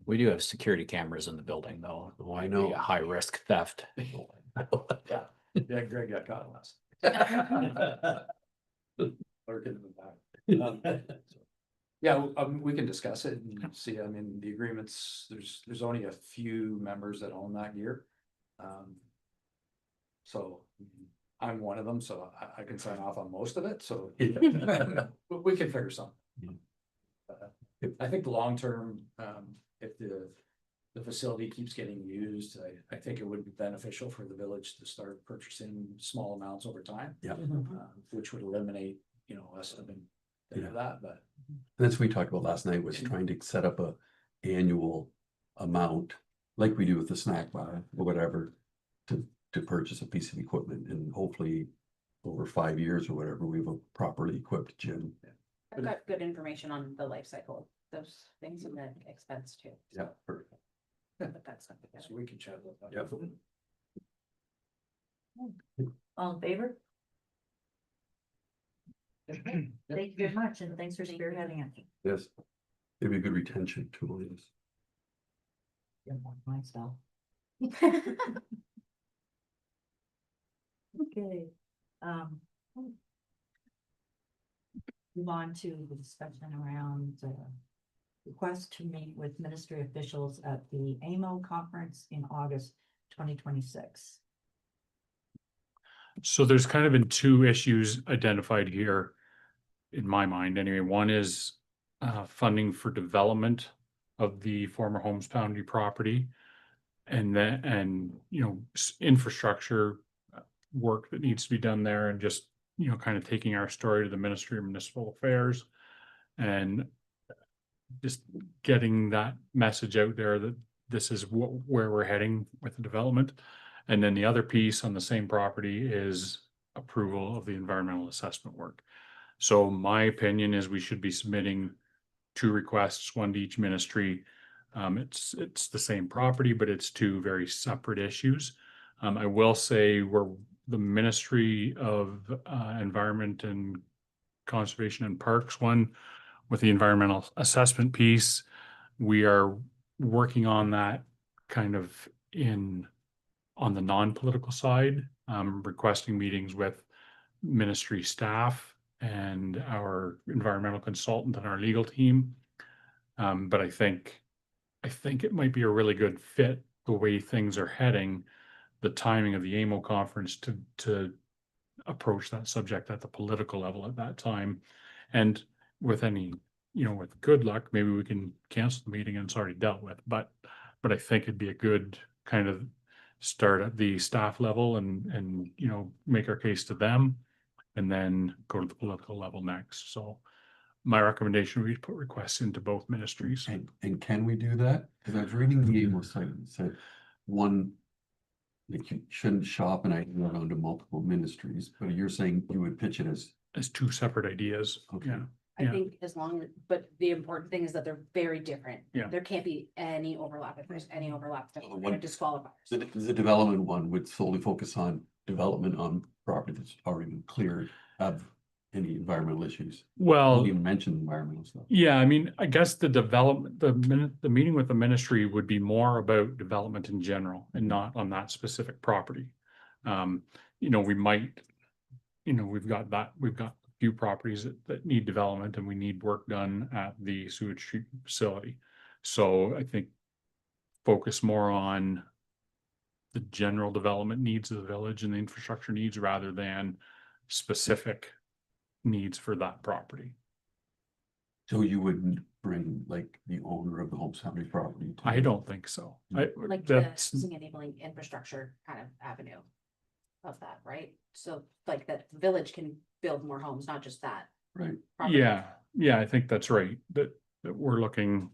We do have security cameras in the building, though. Oh, I Might be know. a high risk theft. Yeah, Greg got caught last. Lurking in the back. Yeah, we can discuss it and see, I mean, the agreements, there's only a few members that own that gear. So I'm one of them, so I can sign off on most of it, so. We can figure something. I think long term, if the facility keeps getting used, I think it would be beneficial for the village to start purchasing small amounts over time. Yeah. Which would eliminate, you know, us having to do Yeah. that, but. That's what we talked about last night, was trying to set up a annual amount, like we do with the snack bar or whatever, to purchase a piece of equipment, and hopefully over 5 years or whatever, we have a properly equipped gym. I've got good information on the life cycle, of those things and the expense too. Yeah, perfect. But that's not together. So we can chat about that. Yeah. All in favor? Thank you very much, and thanks for spearheading it. Yes. Maybe a good retention tool is. You're more my style. Okay, move on to the discussion around request to meet with ministry officials at the AMO conference in August 2026. So there's kind of been two issues identified here. In my mind, anyway. One is funding for development of the former Holmes Foundry property. And then, you know, infrastructure work that needs to be done there, and just, you know, kind of taking our story to the Ministry of Municipal Affairs. And just getting that message out there that this is where we're heading with the development. And then the other piece on the same property is approval of the environmental assessment work. So my opinion is we should be submitting 2 requests, one to each ministry. It's the same property, but it's 2 very separate issues. I will say the Ministry of Environment and Conservation and Parks one, with the environmental assessment piece, we are working on that kind of on the non-political side, requesting meetings with ministry staff and our environmental consultant and our legal team. But I think it might be a really good fit, the way things are heading, the timing of the AMO conference to approach that subject at the political level at that time. And with any, you know, with good luck, maybe we can cancel the meeting and it's already dealt with. But I think it'd be a good kind of start at the staff level and, you know, make our case to them, and then go to the political level next. So my recommendation would be to put requests into both ministries. And can we do that? Because I was reading the AMO site and it said one, like you shouldn't shop an idea around to multiple ministries, but you're saying you would pitch it as 2 separate ideas. Okay. Yeah. I Yeah. think as long as, but the important thing is that they're very different. Yeah. There can't be any overlap. If there's any overlap, then So we're one- gonna disqualify. the development one would solely focus on development on property that's already been cleared of any environmental issues. Well, Don't even mention environmental stuff. yeah, I mean, I guess the development, the meeting with the ministry would be more about development in general and not on that specific property. You know, we might, you know, we've got a few properties that need development, and we need work done at the sewage treatment facility. So I think focus more on the general development needs of the village and the infrastructure needs, rather than specific needs for that property. So you wouldn't bring like the owner of the Holmes Foundry property? to- I don't think so. Like the That's, housing enabling infrastructure kind of avenue of that, right? So like that the village can build more homes, not just that. Right. property. yeah, I think that's right. That we're looking,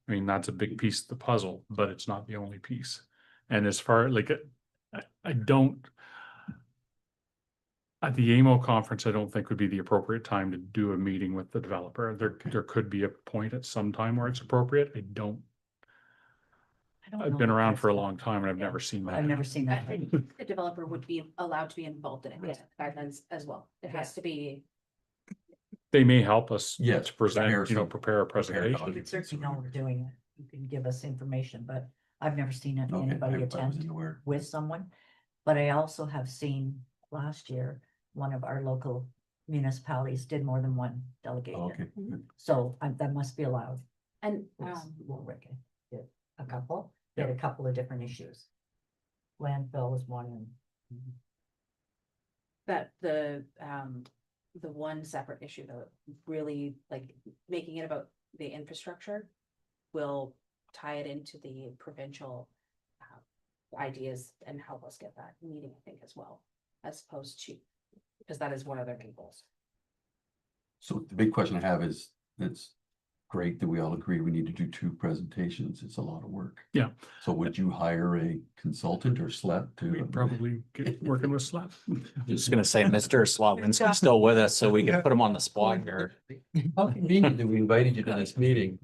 I mean, that's a big piece of the puzzle, but it's not the only piece. And as far like, I don't, at the AMO conference, I don't think would be the appropriate time to do a meeting with the developer. There could be a point at some time where it's appropriate. I don't I've know been if around that's for a the- long time and I've yeah. never seen that. I've never seen I that. think the developer would be allowed to be involved in it, Yeah. guidelines as well. It has to be, They may help us Yes, to present, prepare you know, some- prepare a prepare presentation. You documents. could certainly know we're doing it. You can give us information, but I've never seen Okay, anybody I wasn't attend aware. with someone. But I also have seen last year, one of our local municipalities did more than one Oh, delegation. okay. So that must be allowed. And, Yes, well, Rick did a couple, they had a couple of different issues. Landfill was one and. that the one separate issue though, really like making it about the infrastructure will tie it into the provincial ideas and help us get that meeting, I think, as well, as opposed to, because that is one of their main goals. So the big question I have is, it's great that we all agree we need to do 2 presentations. It's a lot of work. Yeah. So would you hire a consultant or SLEP to? We'd probably get working with Slav. Just gonna say, Mr. Slavinsky's still with us, so we can put him on the spot here. How convenient that we invited you to this meeting.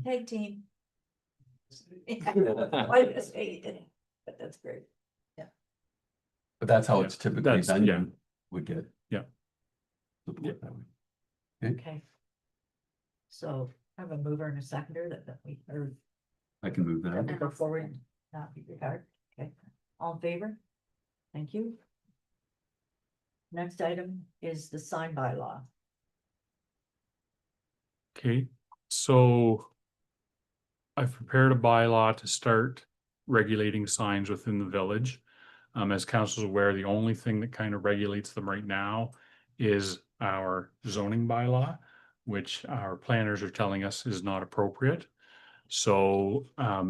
Tag team. I just hate it, but that's great. But that's how Yeah, it's typically that's- done. yeah. You would get. Yeah. Support that way. Okay. So I have a mover and a seconder that we heard. I can move That we that. go forward, not be regard, okay, all in favor? Thank you. Next item is the sign bylaw. Okay, so I've prepared a bylaw to start regulating signs within the village. As council's aware, the only thing that kind of regulates them right now is our zoning bylaw, which our planners are telling us is not appropriate. So, I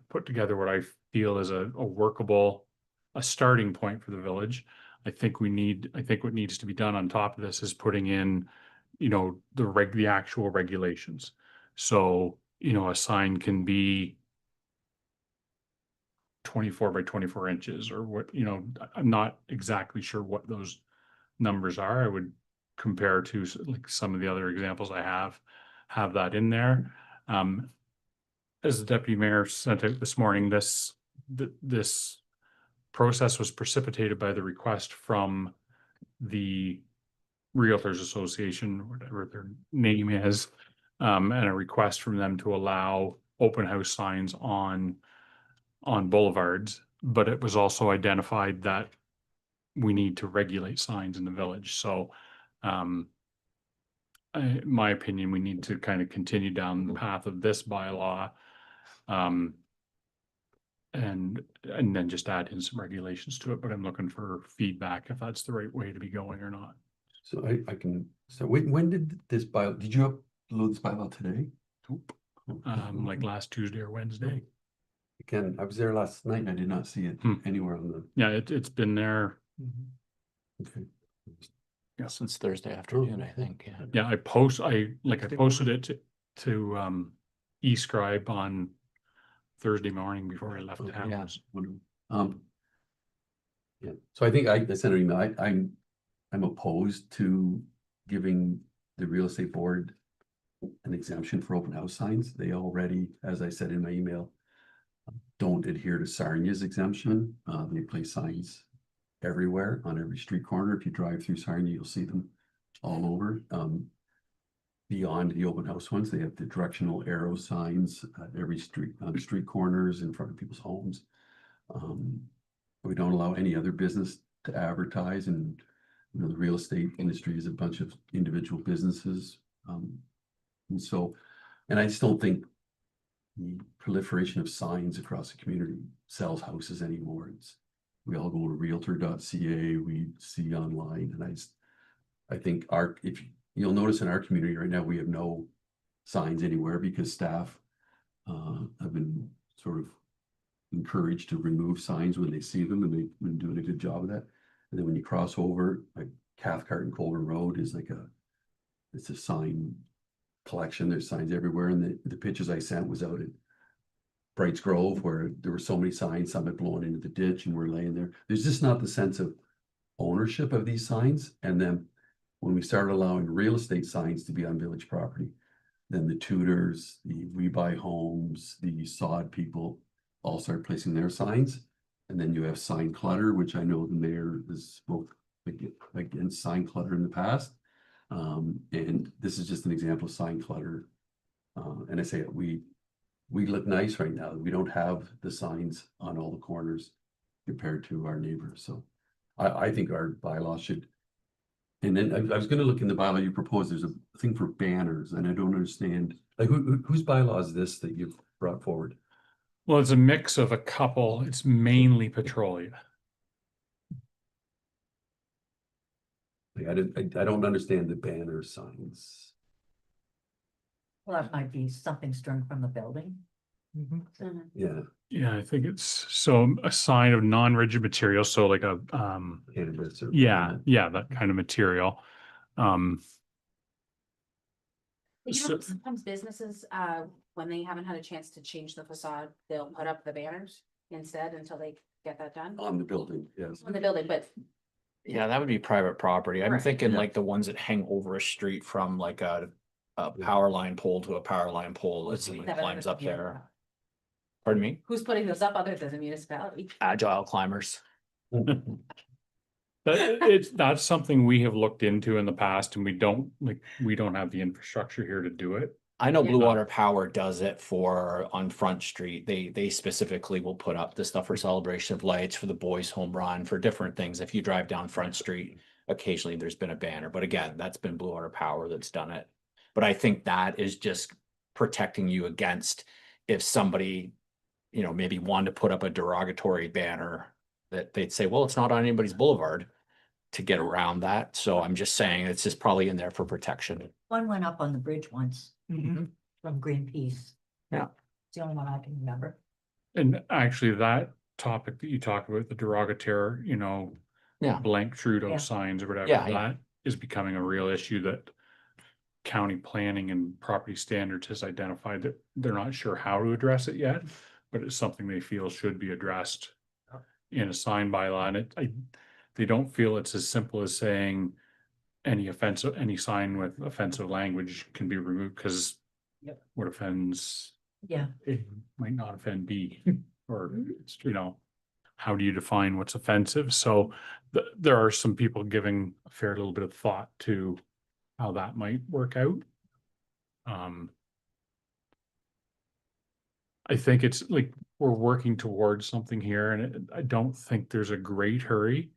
put together what I feel is a workable, a starting point for the village. I think what needs to be done on top of this is putting in, the actual regulations. So, a sign can be 24 by 24 inches or what, I'm not exactly sure what those numbers are. I would compare to like some of the other examples I have that in there. As the deputy mayor sent out this morning, this process was precipitated by the request from the Realtors Association, whatever their name is, and a request from them to allow open house signs on boulevards. But it was also identified that we need to regulate signs in the village. So, in my opinion, we need to kind of continue down the path of this bylaw. And then just add in some regulations to it, but I'm looking for feedback if that's the right way to be going or not. So I can, so when did this did you upload this bylaw today? Nope. Like last Tuesday or Wednesday. Again, I was there last night and I did not see it anywhere on the. Yeah, it's been there. Okay. Since Thursday afternoon, I think, yeah. Yeah, I posted it to eScribe on Thursday morning before I left Okay, town. yeah. Yeah, so I think I sent an email. I'm opposed to giving the real estate board an exemption for open house signs. They already, as I said in my email, don't adhere to Sarnia's exemption. They place signs everywhere on every street corner. If you drive through Sarnia, you'll see them all over. Beyond the open house ones, they have the directional arrow signs at every street, on street corners, in front of people's homes. We don't allow any other business to advertise, and the real estate industry is a bunch of individual businesses. And I just don't think the proliferation of signs across the community sells houses anymore. We all go to realtor.ca, we see online, and I think if you'll notice in our community right now, we have no signs anywhere because staff have been sort of encouraged to remove signs when they see them, and they've been doing a good job of that. And then when you cross over, like Cathcart and Colburn Road is it's a sign collection. There's signs everywhere. And the pictures I sent was out at Brights Grove, where there were so many signs, some had blown into the ditch and were laying there. There's just not the sense of ownership of these signs. And then when we started allowing real estate signs to be on village property, then the Tudors, the We Buy Homes, the sod people all started placing their signs. And then you have sign clutter, which I know the mayor has spoke against sign clutter in the past. And this is just an example of sign clutter. And I say we look nice right now. We don't have the signs on all the corners compared to our neighbors. So I think our bylaw should And then I was gonna look in the bylaw you proposed, there's a thing for banners, and I don't understand, like, whose bylaw is this that you've brought forward? Well, it's a mix of a couple. It's mainly Petrolia. Like, I don't understand the banner signs. Well, that might be something strung from the building. Yeah, Yeah, I think it's so a sign of non-rigid material, so like a cannabis or. yeah, that kind of material. You know, So- sometimes businesses, when they haven't had a chance to change the facade, they'll put up the banners instead until they get that done On the building, yes. on the building, but Yeah, that would be private property. I'm Right. thinking Yeah. like the ones that hang over a street from like a power line pole to a power line pole. That someone Never climbs heard up of it. there. Pardon me? who's putting those up other than the municipality? Agile climbers. That's something we have looked into in the past and we don't have the infrastructure here to do it. I know Yeah. Blue Water Power does it for on Front Street. They specifically will put up the stuff for Celebration of Lights, for the boys home run, for different things. If you drive down Front Street, occasionally there's been a banner, but again, that's been Blue Water Power that's done it. But I think that is just protecting you against if somebody, maybe wanted to put up a derogatory banner that they'd say, well, it's not on anybody's boulevard to get around that. So I'm just saying it's just probably in there for protection. One went up on the bridge once Mhm. from Greenpeace. Yeah. It's the only one I can remember. And actually that topic that you talk about, the derogatory, Yeah. blank Trudeau Yeah. signs or whatever, Yeah, yeah. that is becoming a real issue that county planning and property standards has identified that they're not sure how to address it yet, but it's something they feel should be addressed in a sign bylaw, and they don't feel it's as simple as saying any sign with offensive language can be removed, because Yep. what offends Yeah, it might not offend B, or it's, how do you define what's offensive? So there are some people giving a fair little bit of thought to how that might work out. I think it's like we're working towards something here, and I don't think there's a great hurry.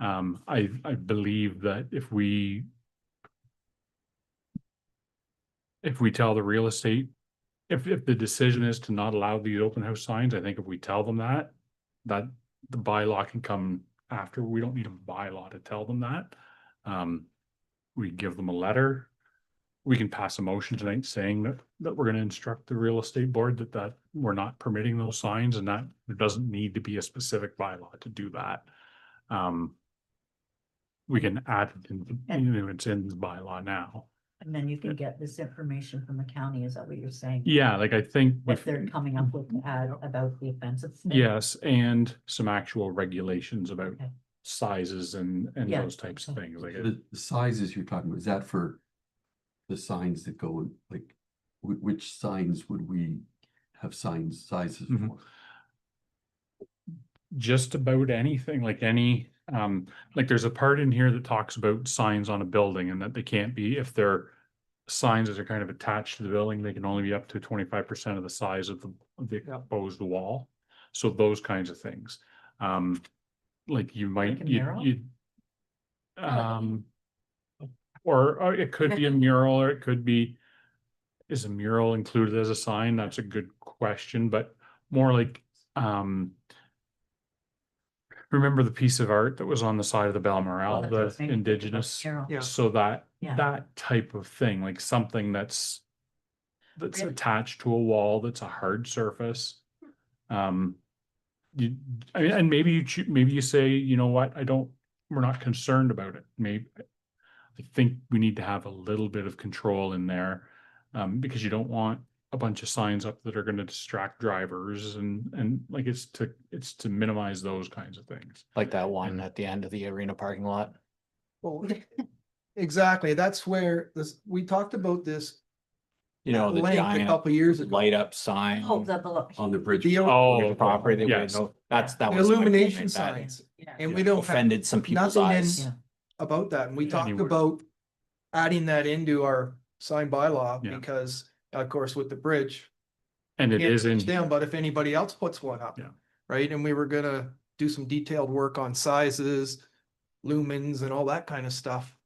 I believe that if we tell the real estate, if the decision is to not allow these open house signs, I think if we tell them that the bylaw can come after. We don't need a bylaw to tell them that. We give them a letter. We can pass a motion tonight saying that we're gonna instruct the real estate board that we're not permitting those signs, and that there doesn't need to be a specific bylaw to do that. We can add it in, it's in the bylaw now. and then you can get this information from the county, is that what you're saying? Yeah, like I think. What if- they're coming up with to add about the offensive. thing? Yes, and some actual regulations about Okay. sizes and Yeah, those types of okay. things, like. The sizes you're talking about, is that for the signs that go in, like, which signs would we have sizes Mhm. for? Just about anything, like like there's a part in here that talks about signs on a building and that they can't be, if they're signs that are kind of attached to the building, they can only be up to 25% of the size of the exposed wall. So those kinds of things. Like you might, Like a mural? or it could be a mural, or it could be, is a mural included as a sign? That's a good question, but more like, remember the piece of art that was on the side of the Balmoral, That's what I'm the saying. indigenous? Mural. Yeah. So that Yeah. type of thing, like something that's Really? attached to a wall, that's a hard surface. I mean, and maybe maybe you say, you know what, we're not concerned about it. Maybe, I think we need to have a little bit of control in there, because you don't want a bunch of signs up that are gonna distract drivers, and like it's to minimize those kinds of things. Like that one at the end of the arena parking lot. Well, exactly. That's where we talked about this The length a giant couple years ago. light up sign. Hold up, look. On the bridge. The Oh, Property, that yes. that the was my illumination comment, that signs, Yeah. and we don't have offended some people's nothing in- eyes. Yeah. about that, and we talked Anywhere. about adding that into our sign bylaw, Yeah. because of course with the bridge. And it can't is in, touch down, but if anybody else puts one up. Yeah. Right, and we were gonna do some detailed work on sizes, lumens and all that kind of stuff.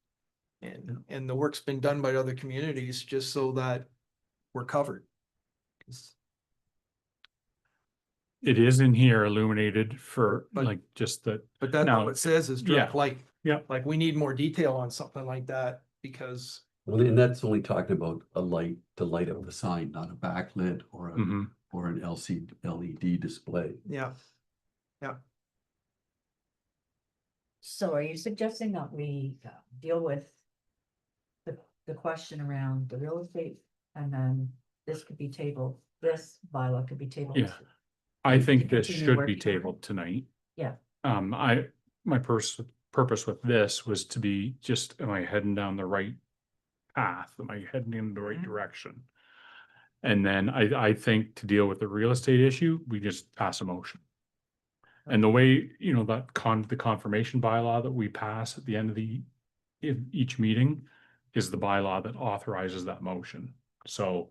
And the work's been done by other communities just so that we're covered. 'Cause- It is in here illuminated for But- like just that, But that's No, all it says is direct yeah, light. yeah. Like, we need more detail on something like that because, Well, and that's only talking about a light to light up the sign, not a backlit or a, Mhm. or an LED display. yeah. So are you suggesting that we deal with the question around the real estate and then this could be tabled, this bylaw could be tabled? Yeah. I think this Continue should be working on it. tabled tonight. Yeah. My purpose with this was to be just, am I heading down the right path? Am I heading in the right Mhm. direction? And then I think to deal with the real estate issue, we just pass a motion. And the way, you know, that the confirmation bylaw that we pass at the end of each meeting is the bylaw that authorizes that motion. So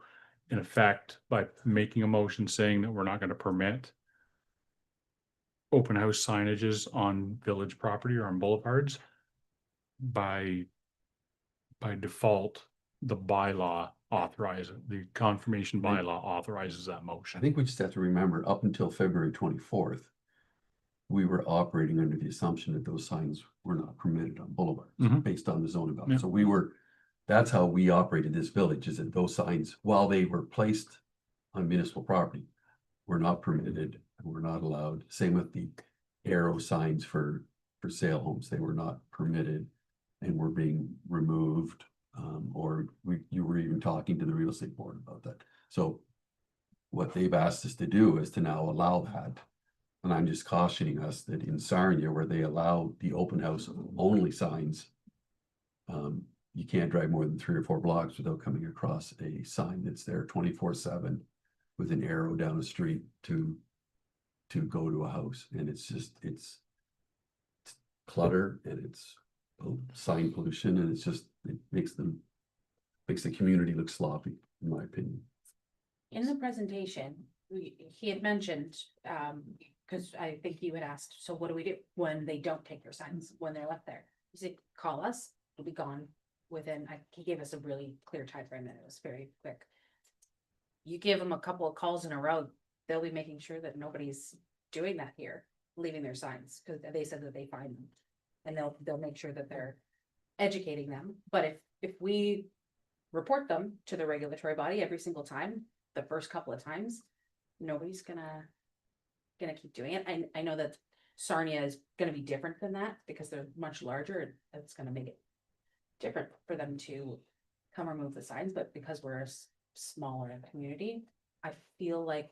in effect, by making a motion saying that we're not gonna permit open house signages on village property or on boulevards, by default, the bylaw the confirmation Right. bylaw authorizes that I motion. think we just have to remember, up until February 24th, we were operating under the assumption that those signs were not permitted on boulevards, Mhm. based on the zoning bylaw. Yeah. So that's how we operated this village, is that those signs, while they were placed on municipal property, were not permitted, and were not allowed. Same with the arrow signs for sale homes, they were not permitted and were being removed. Or you were even talking to the real estate board about that. So what they've asked us to do is to now allow that. And I'm just cautioning us that in Sarnia, where they allow the open house only signs, you can't drive more than 3 or 4 blocks without coming across a sign that's there 24/7 with an arrow down the street to go to a house. And it's just, it's clutter, and it's sign pollution, and it makes the community look sloppy, in my opinion. In the presentation, he had mentioned, because I think you had asked, so what do we do when they don't take their signs, when they're left there? He said, call us, it'll be gone within, he gave us a really clear timeframe and it was very quick. You give them a couple of calls in a row, they'll be making sure that nobody's doing that here, leaving their signs, because they said that they find them. And they'll make sure that they're educating them, but if we report them to the regulatory body every single time, the first couple of times, nobody's gonna keep doing it. I know that Sarnia is gonna be different than that because they're much larger, and it's gonna make it different for them to come remove the signs, but because we're a smaller community, I feel like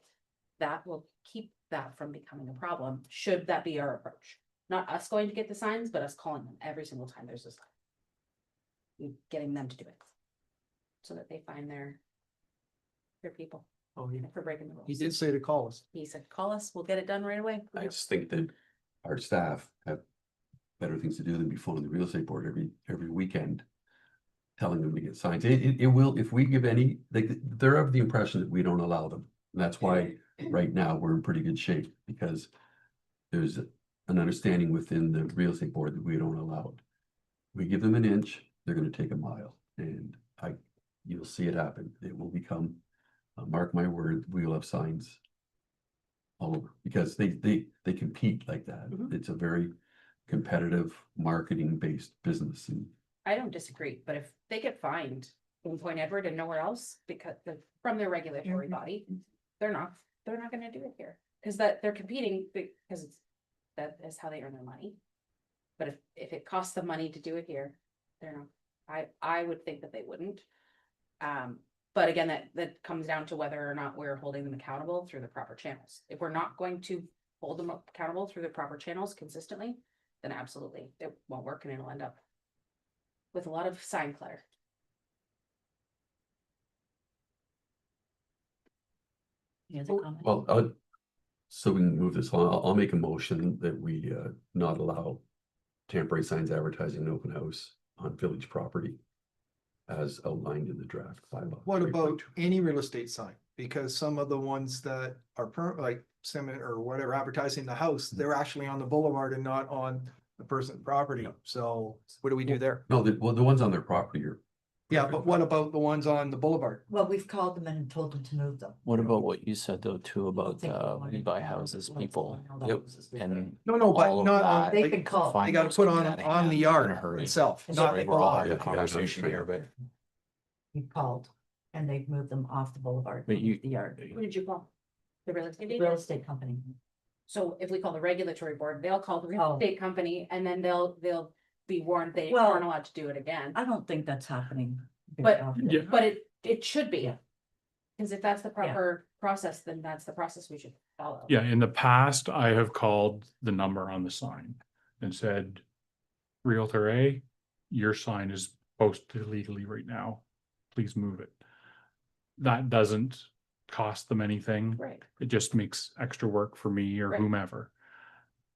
that will keep that from becoming a problem, should that be our approach. Not us going to get the signs, but us calling them every single time there's a sign. Getting them to do it. So that they find their people Oh, for breaking the rules. he did say to call us. He said, call us, we'll get it done right away. I just think that our staff have better things to do than be phoning the real estate board every weekend, telling them to get signs. It will, if we give any, they're of the impression that we don't allow them. And that's why right now we're in pretty good shape, because there's an understanding within the real estate board that we don't allow it. We give them an inch, they're gonna take a mile, and you'll see it happen. It will become, mark my word, we will have signs all over, because they compete like that. Mhm. It's a very competitive, marketing-based business, and I don't disagree, but if they get fined in Point Edward and nowhere else because from their regulatory body, they're not gonna do it here. Cause they're competing because that is how they earn their money. But if it costs them money to do it here, they're not, I would think that they wouldn't. But again, that comes down to whether or not we're holding them accountable through the proper channels. If we're not going to hold them accountable through the proper channels consistently, then absolutely, it won't work and it'll end up with a lot of sign clutter. Any other comments? well, so we can move this on. I'll make a motion that we not allow temporary signs advertising an open house on village property as outlined in the draft bylaw. What about 3.2. any real estate sign? Because some of the ones that are like cement or whatever advertising the house, they're actually on the boulevard and not on the person's property. So what do we do there? No, well, the ones on their property are, Yeah, but what about the ones on the boulevard? Well, we've called them and told them to move them. What about what you said though too I don't about think we wanted we to buy know houses, what's people going on in the Yep. houses. and No, no, but all of not on, that. They they can call. Find they gotta those put things on, out of on the hand yard in a hurry. itself, Is not there- the We're all boulevard. having a Yeah, I conversation here, understand. but We called and they've moved them off the boulevard, But you- the yard, Who did you call? The real estate the agent? real estate company. So if we call the regulatory board, they'll call the real Oh. estate company and then they'll be warned they Well- aren't allowed to do it again. I don't think that's happening. very But- often. Yeah. But it should be. Yeah. Cause if that's the proper process, then that's the process we should follow. Yeah, in the past, I have called the number on the sign and said, Realtor A, your sign is posted illegally right now. Please move it. That doesn't cost them anything. Right. It just makes extra work for me or Right. whomever.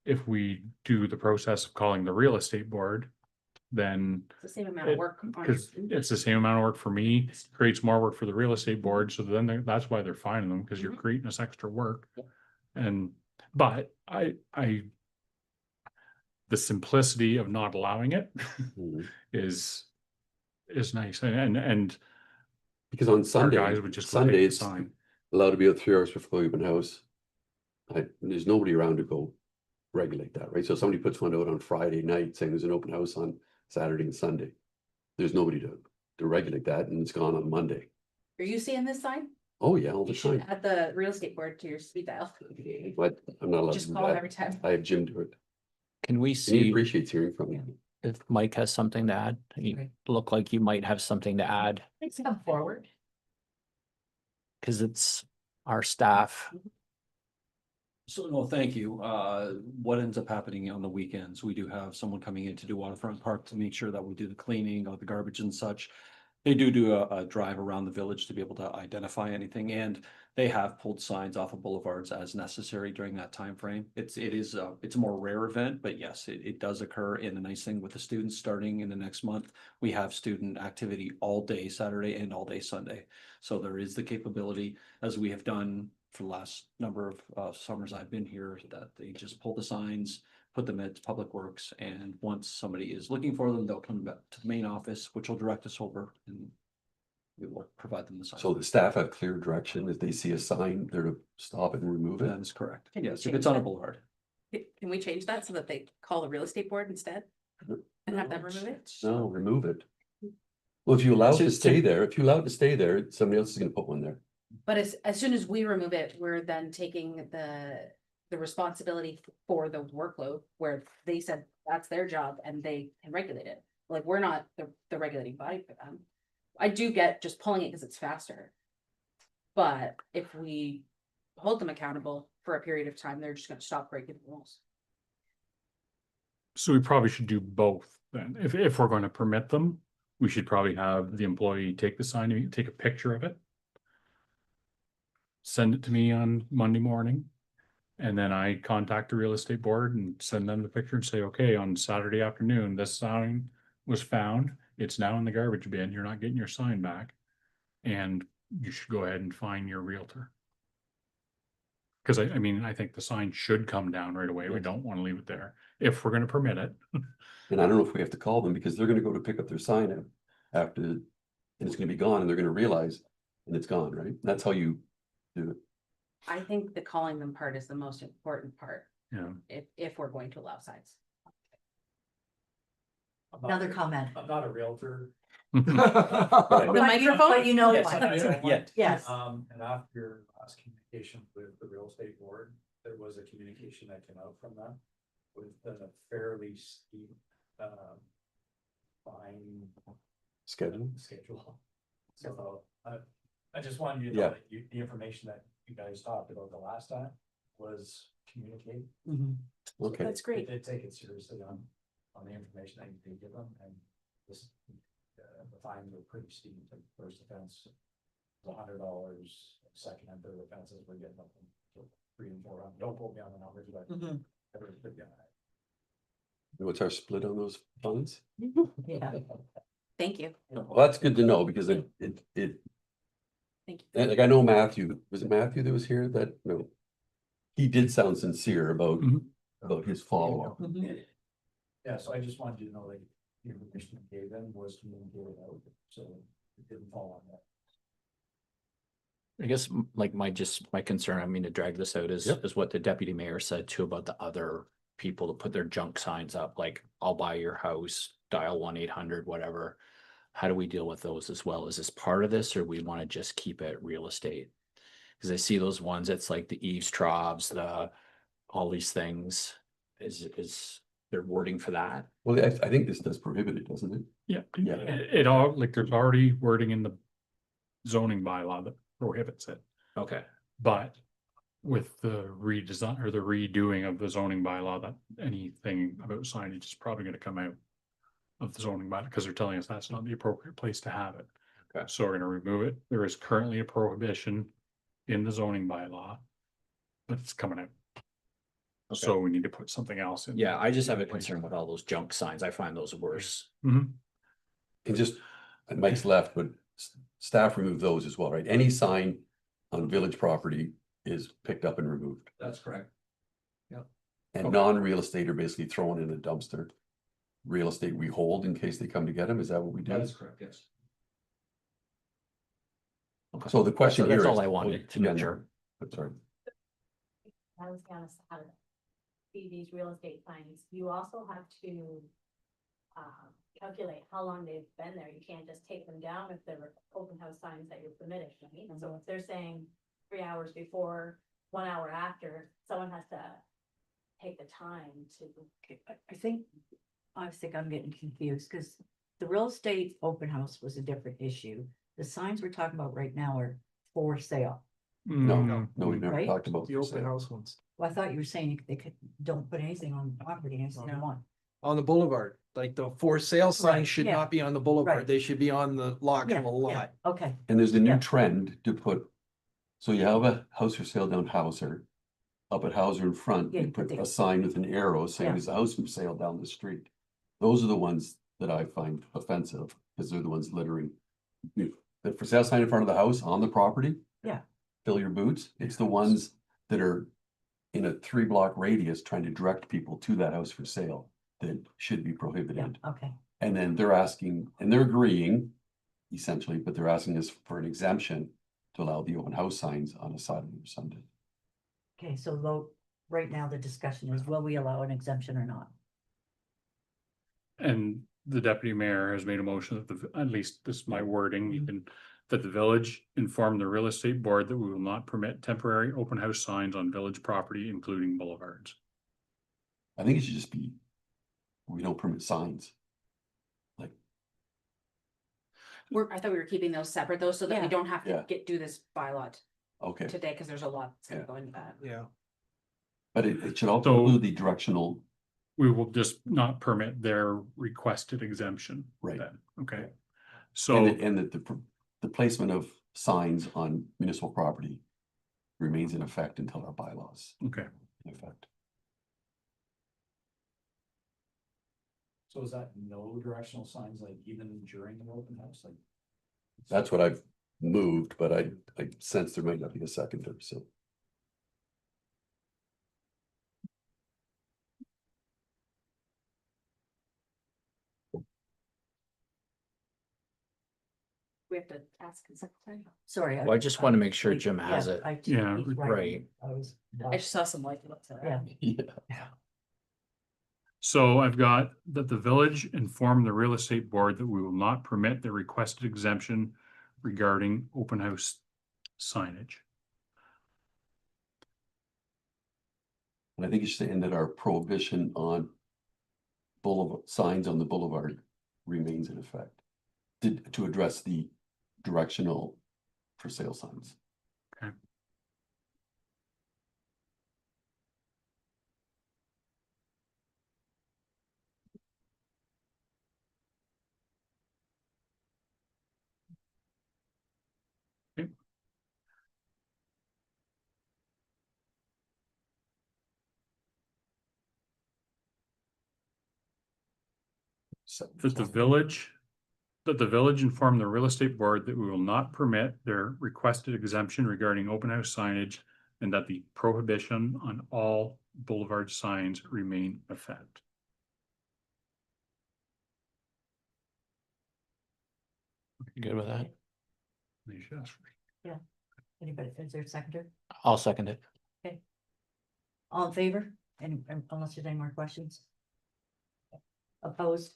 If we do the process of calling the real estate board, then It's the same amount of work. on because your- it's the same amount of work for me, creates more work for the real estate board, so then that's why they're fining them, because you're Mhm. creating this extra work. Yeah. And, but the simplicity of not allowing it Mhm. is nice, and because on our Sunday, guys would just go Sunday take the it's sign. allowed to be out 3 hours before the open house. There's nobody around to go regulate that, right? So if somebody puts one out on Friday night saying there's an open house on Saturday and Sunday. There's nobody to regulate that, and it's gone on Monday. Are you seeing this sign? Oh, yeah, all the You should time. add the real estate board to your speed dial. But I'm not allowed to Just do call them that. every time. I have Jim do it, can we and he see appreciates hearing from me. if Mike has something to add? You Okay. look like you might have something to add, Please come forward. cause it's our staff. So, no, thank you. What ends up happening on the weekends, we do have someone coming in to do Waterfront Park to make sure that we do the cleaning of the garbage and such. They do a drive around the village to be able to identify anything, and they have pulled signs off of boulevards as necessary during that time frame. It's a more rare event, but yes, it does occur. And the nice thing with the students starting in the next month, we have student activity all day Saturday and all day Sunday. So there is the capability, as we have done for the last number of summers I've been here, that they just pull the signs, put them at Public Works, and once somebody is looking for them, they'll come back to the main office, which will direct us over, and we will provide them the sign. So the staff have clear direction. If they see a sign, they're to stop it and remove That it. is correct. Can you Yes, if change it's on a that? boulevard. Can we change that so that they call the real estate board instead? And have them remove it? No, remove it. Well, if you allow it to Just- stay there, somebody else is gonna put one there. But as soon as we remove it, we're then taking the responsibility for the workload where they said that's their job and they can regulate it. Like, we're not the regulating body for them. I do get just pulling it because it's faster. But if we hold them accountable for a period of time, they're just gonna stop breaking the rules. So we probably should do both then. If we're going to permit them, we should probably have the employee take the sign, take a picture of it. Send it to me on Monday morning. And then I contact the real estate board and send them the picture and say, okay, on Saturday afternoon, this sign was found. It's now in the garbage bin. You're not getting your sign back. And you should go ahead and fine your realtor. Cause I mean, I think the sign should come down right away. We Yes. don't want to leave it there if we're gonna permit it. And I don't know if we have to call them because they're gonna go to pick up their sign after, and it's gonna be gone, and they're gonna realize, and it's gone, right? That's how you do it. I think the calling them part is the most important part, Yeah. if we're going to allow signs. Another comment. I'm not a realtor. The microphone? But you know Yes, why. I know one. Yes. And after your last communication with the real estate board, there was a communication that came out from them with a fairly steep, fine Schedule. schedule. So, I just wanted you to Yeah. know that the information that you guys talked about the last time was communicated. Okay. That's great. They did take it seriously on the information that you did give them, and this, the fines were pretty steep. The first offense was $100, second and third offenses were getting up to 300 and 400. Don't quote me on the numbers, but Mhm. they were pretty high. What's our split on those funds? Yeah. Thank you. Well, that's good to know because it, Thank you. and like I know Matthew, was it Matthew that was here that, no? He did sound sincere Mhm. about his follow-up. Mhm. Yeah, so I just wanted you to know that the information I gave them was communicated out, so it didn't fall on that. I guess like my concern, I mean to drag this out is, Yep. is what the deputy mayor said too about the other people to put their junk signs up, like I'll buy your house, dial 1-800, whatever. How do we deal with those as well? Is this part of this or we want to just keep it real estate? Cause I see those ones, it's like the eaves troughs, all these things is there wording for that? Well, I think this does prohibit it, doesn't it? Yeah, Yeah. it all, like, there's already wording in the zoning bylaw that prohibits it, Okay, but with the redesign or the redoing of the zoning bylaw, that anything about signage is probably gonna come out of the zoning bylaw, because they're telling us that's not the appropriate place to have it. Okay. So we're gonna remove it. There is currently a prohibition in the zoning bylaw, but it's coming out. So we need to put something else in. yeah, I just have a concern with all those junk signs. I find those worse. Mhm. And just, and Mike's left, but staff remove those as well, right? Any sign on village property is picked up and removed. That's correct. And Okay. non-real estate are basically thrown in a dumpster. Real estate we hold in case they come to get them. Is that what we do? That is correct, yes. Okay. So the question here That's is. all I wanted to Yeah, make no, sure. I'm sorry. I was gonna see these real estate signs, you also have to calculate how long they've been there. You can't just take them down if they're open house signs that you're permitted, right? So if they're saying 3 hours before, 1 hour after, someone has to take the time to. Okay, I think I'm getting confused, because the real estate open house was a different issue. The signs we're talking about right now are for sale. No, Mm, no, we've never Right? talked about. The open house ones Well, I thought you were saying they could, don't put anything on the property, I said, one. on the boulevard, like the for sale Right, signs should yeah. not be on the boulevard. Right. They should be on the Yeah, actual yeah, lot. okay, And there's a new Yeah. trend to put, so you have a house for sale down Hauser. Up at Hauser in front, Yeah, you you put put the- a sign with an arrow saying Yeah. there's a house for sale down the street. Those are the ones that I find offensive, because they're the ones littering. The for sale sign in front of the house on the property. Yeah. Fill your boots. It's the ones that are in a 3-block radius trying to direct people to that house for sale that should be yeah, prohibited. okay, And then they're asking, and they're agreeing essentially, but they're asking us for an exemption to allow the open house signs on a Saturday or Sunday. okay, so though, right now the discussion is, will we allow an exemption or not? And the deputy mayor has made a motion that at least this is my wording, you can, that the village inform the real estate board that we will not permit temporary open house signs on village property, including boulevards. I think it should just be, we don't permit signs. Like, I thought we were keeping those separate though, so that we Yeah. don't have Yeah. to do this bylaw okay, today, because there's a lot that's gonna Yeah. go into that. Yeah. but it should also So- include the directional, We will just not permit their requested exemption. Right. then, okay? and So, that the placement of signs on municipal property remains in effect until our bylaws okay, in effect. So is that no directional signs, like even during an open house, like? That's what I've moved, but I sense there might not be a secondary, so. We have to ask the secretary. Sorry. Well, I just want to make sure Jim has yeah, it. Yeah, he's right. I was. I just saw some like. Yeah. Yeah. so I've got that the village inform the real estate board that we will not permit the requested exemption regarding open house signage. And I think you should end that our prohibition on boulevard, signs on the boulevard remains in effect. To address the directional for sale signs. Okay. Okay. That the village inform the real estate board that we will not permit their requested exemption regarding open house signage, and that the prohibition on all boulevard signs remain in effect. You good with that? Please, yes. Anybody, is there a seconder? I'll second it. All in favor? And unless there's any more questions? Opposed?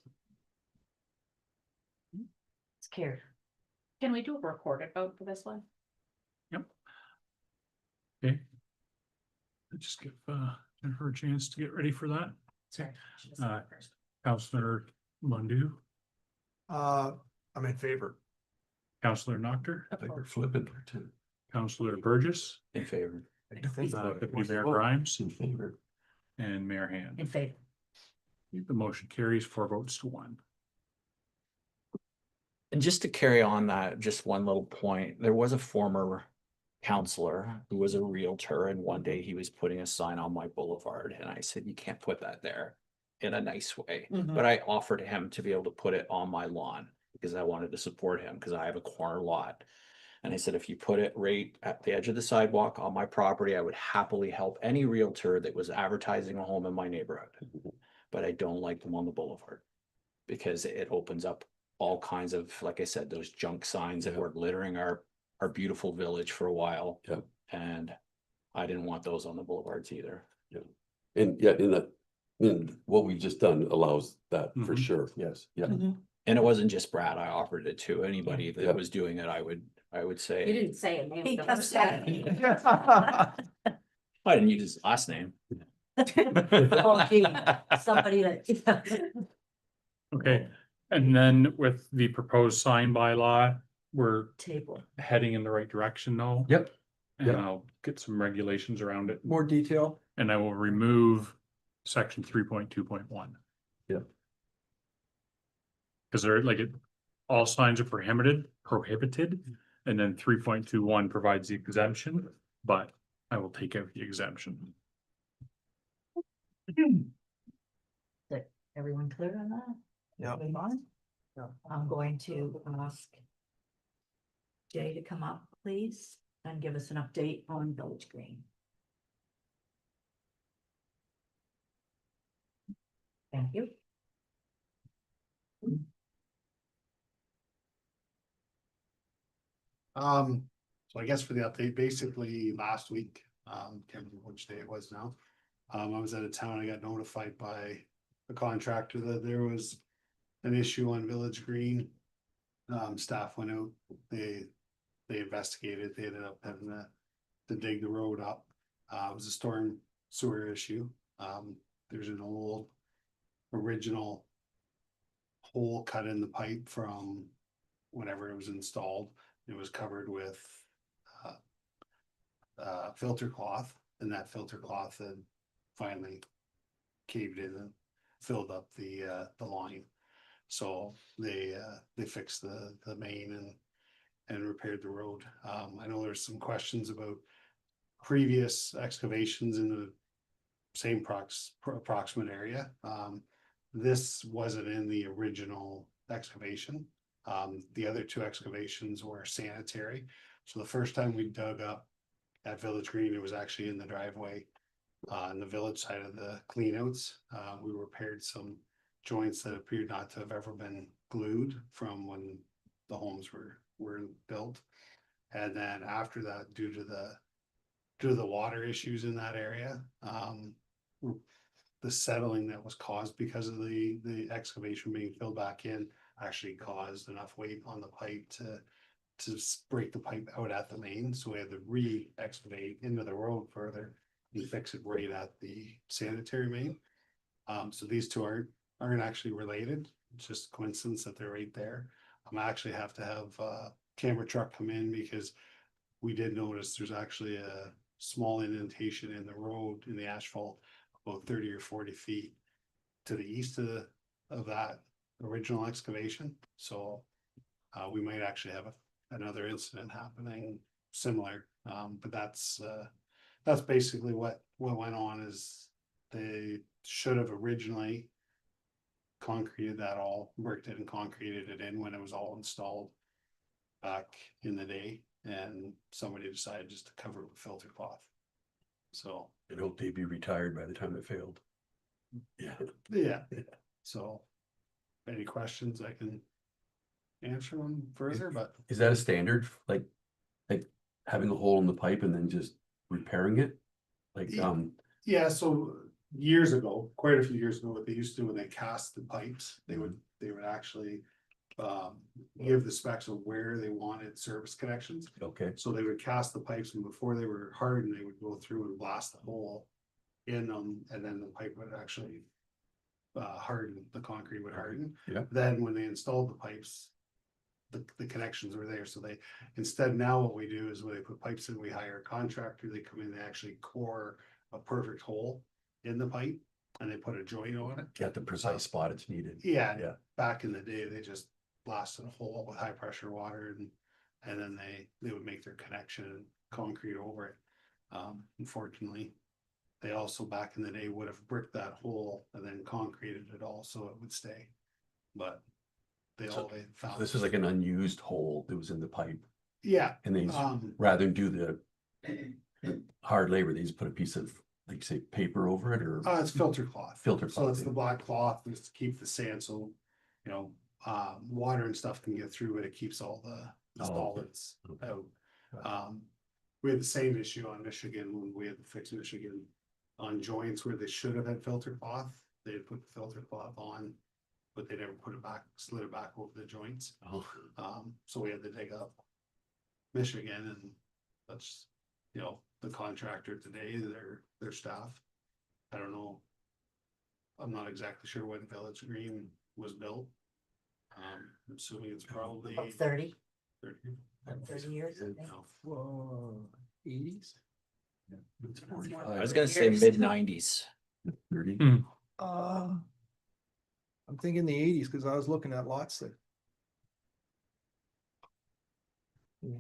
It's carried. Can we do a recorded vote for this one? Okay. Let's just give Jennifer a chance to get ready for that. Sorry. Counselor Lundu, I'm in favor. Counselor Noctor, I think we're flipping there too. Counselor Burgess, In favor. Deputy Mayor Grimes, In favor. and Mayor Hand. In favor. The motion carries 4 votes to 1. And just to carry on that, just one little point, there was a former counselor who was a realtor, and one day he was putting a sign on my boulevard, and I said, you can't put that there in a nice way. Mhm. But I offered him to be able to put it on my lawn because I wanted to support him because I have a corner lot. And I said, if you put it right at the edge of the sidewalk on my property, I would happily help any realtor that was advertising a home in my neighborhood. But I don't like them on the boulevard because it opens up all kinds of, like I said, those junk signs that Yeah. were littering our beautiful village for a while. Yeah. And I didn't want those on the boulevards either. And yeah, in what we've just done allows that for Mhm. sure. Yes, yeah. And it wasn't just Brad, I offered it to anybody that Yeah. was doing it. I would say. You didn't say a name. He but kept saying. I didn't use his last name. Oh, gee, somebody that. Okay, and then with the proposed sign bylaw, we're Table. heading in the right direction though. Yep. And Yep. I'll get some regulations around it, More detail. and I will remove section 3.2.1. Yep. Cause they're like all signs are prohibited, and then 3.21 provides the exemption, but I will take out the exemption. Everyone clear on that? Yeah. Move on? Yeah. I'm going to ask Jay to come up, please, and give us an update on Village Green. Thank you. So I guess for the update, basically last week, can't remember which day it was now. I was out of town, I got notified by the contractor that there was an issue on Village Green. Staff went out, they investigated, they ended up having to dig the road up. It was a storm sewer issue. There's an old original hole cut in the pipe from whenever it was installed. It was covered with filter cloth, and that filter cloth had finally caved in and filled up the line. So they fixed the main and repaired the road. I know there's some questions about previous excavations in the same approximate area. This wasn't in the original excavation. The other 2 excavations were sanitary. So the first time we dug up at Village Green, it was actually in the driveway. On the village side of the cleanouts, we repaired some joints that appeared not to have ever been glued from when the homes were built. And then after that, due to the water issues in that area, the settling that was caused because of the excavation being filled back in actually caused enough weight on the pipe to break the pipe out at the main. So we had to re-excavate into the road further and fix it right at the sanitary main. So these 2 aren't actually related. It's just coincidence that they're right there. I'm actually have to have a camera truck come in because we did notice there's actually a small indentation in the road in the asphalt about 30 or 40 feet to the east of that original excavation. So we might actually have another incident happening similar. But that's basically what went on. Is they should have originally concreted that all, worked it and concreted it in when it was all installed back in the day, and somebody decided just to cover it with filter cloth. So I hope they'd be retired by the time it failed. Yeah. yeah, so any questions I can answer them further, but Is that a standard, like having a hole in the pipe and then just repairing it? Like, Yeah. yeah, so years ago, quite a few years ago, what they used to do when they cast the pipes, they would actually give the specs of where they wanted service connections. okay, So they would cast the pipes, and before they were hardened, they would go through and blast the hole in them, and then the pipe would actually harden, the concrete would harden. Yeah. Then when they installed the pipes, the connections were there, so they, instead now what we do is when they put pipes in, we hire a contractor, they come in, they actually core a perfect hole in the pipe, and they put a joint on it. at the precise spot it's needed. Yeah, Yeah. back in the day, they just blasted a hole with high pressure water, and then they would make their connection and concrete over it. Unfortunately, they also back in the day would have bricked that hole and then concreted it all so it would stay. But they found. This is like an unused hole that was in the pipe, Yeah, and they, rather than do the hard labor, they just put a piece of, like, say, paper over it, or it's filter cloth. filter So cloth. it's the black cloth just to keep the sand, so, you know, water and stuff can get through it. It keeps all the Oh, okay. solids out. We had the same issue on Michigan when we had to fix Michigan on joints where they should have had filter cloth. They had put the filter cloth on, but they never put it back, slid it back over the joints. Oh, So we had to dig up Michigan, and that's, you know, the contractor today, their staff. I don't know. I'm not exactly sure when Village Green was built. I'm assuming it's probably About 30 years, I think. No. Whoa, 80s? it's more 45, I was gonna say Years. mid-90s. 30. I'm thinking the 80s because I was looking at lots there.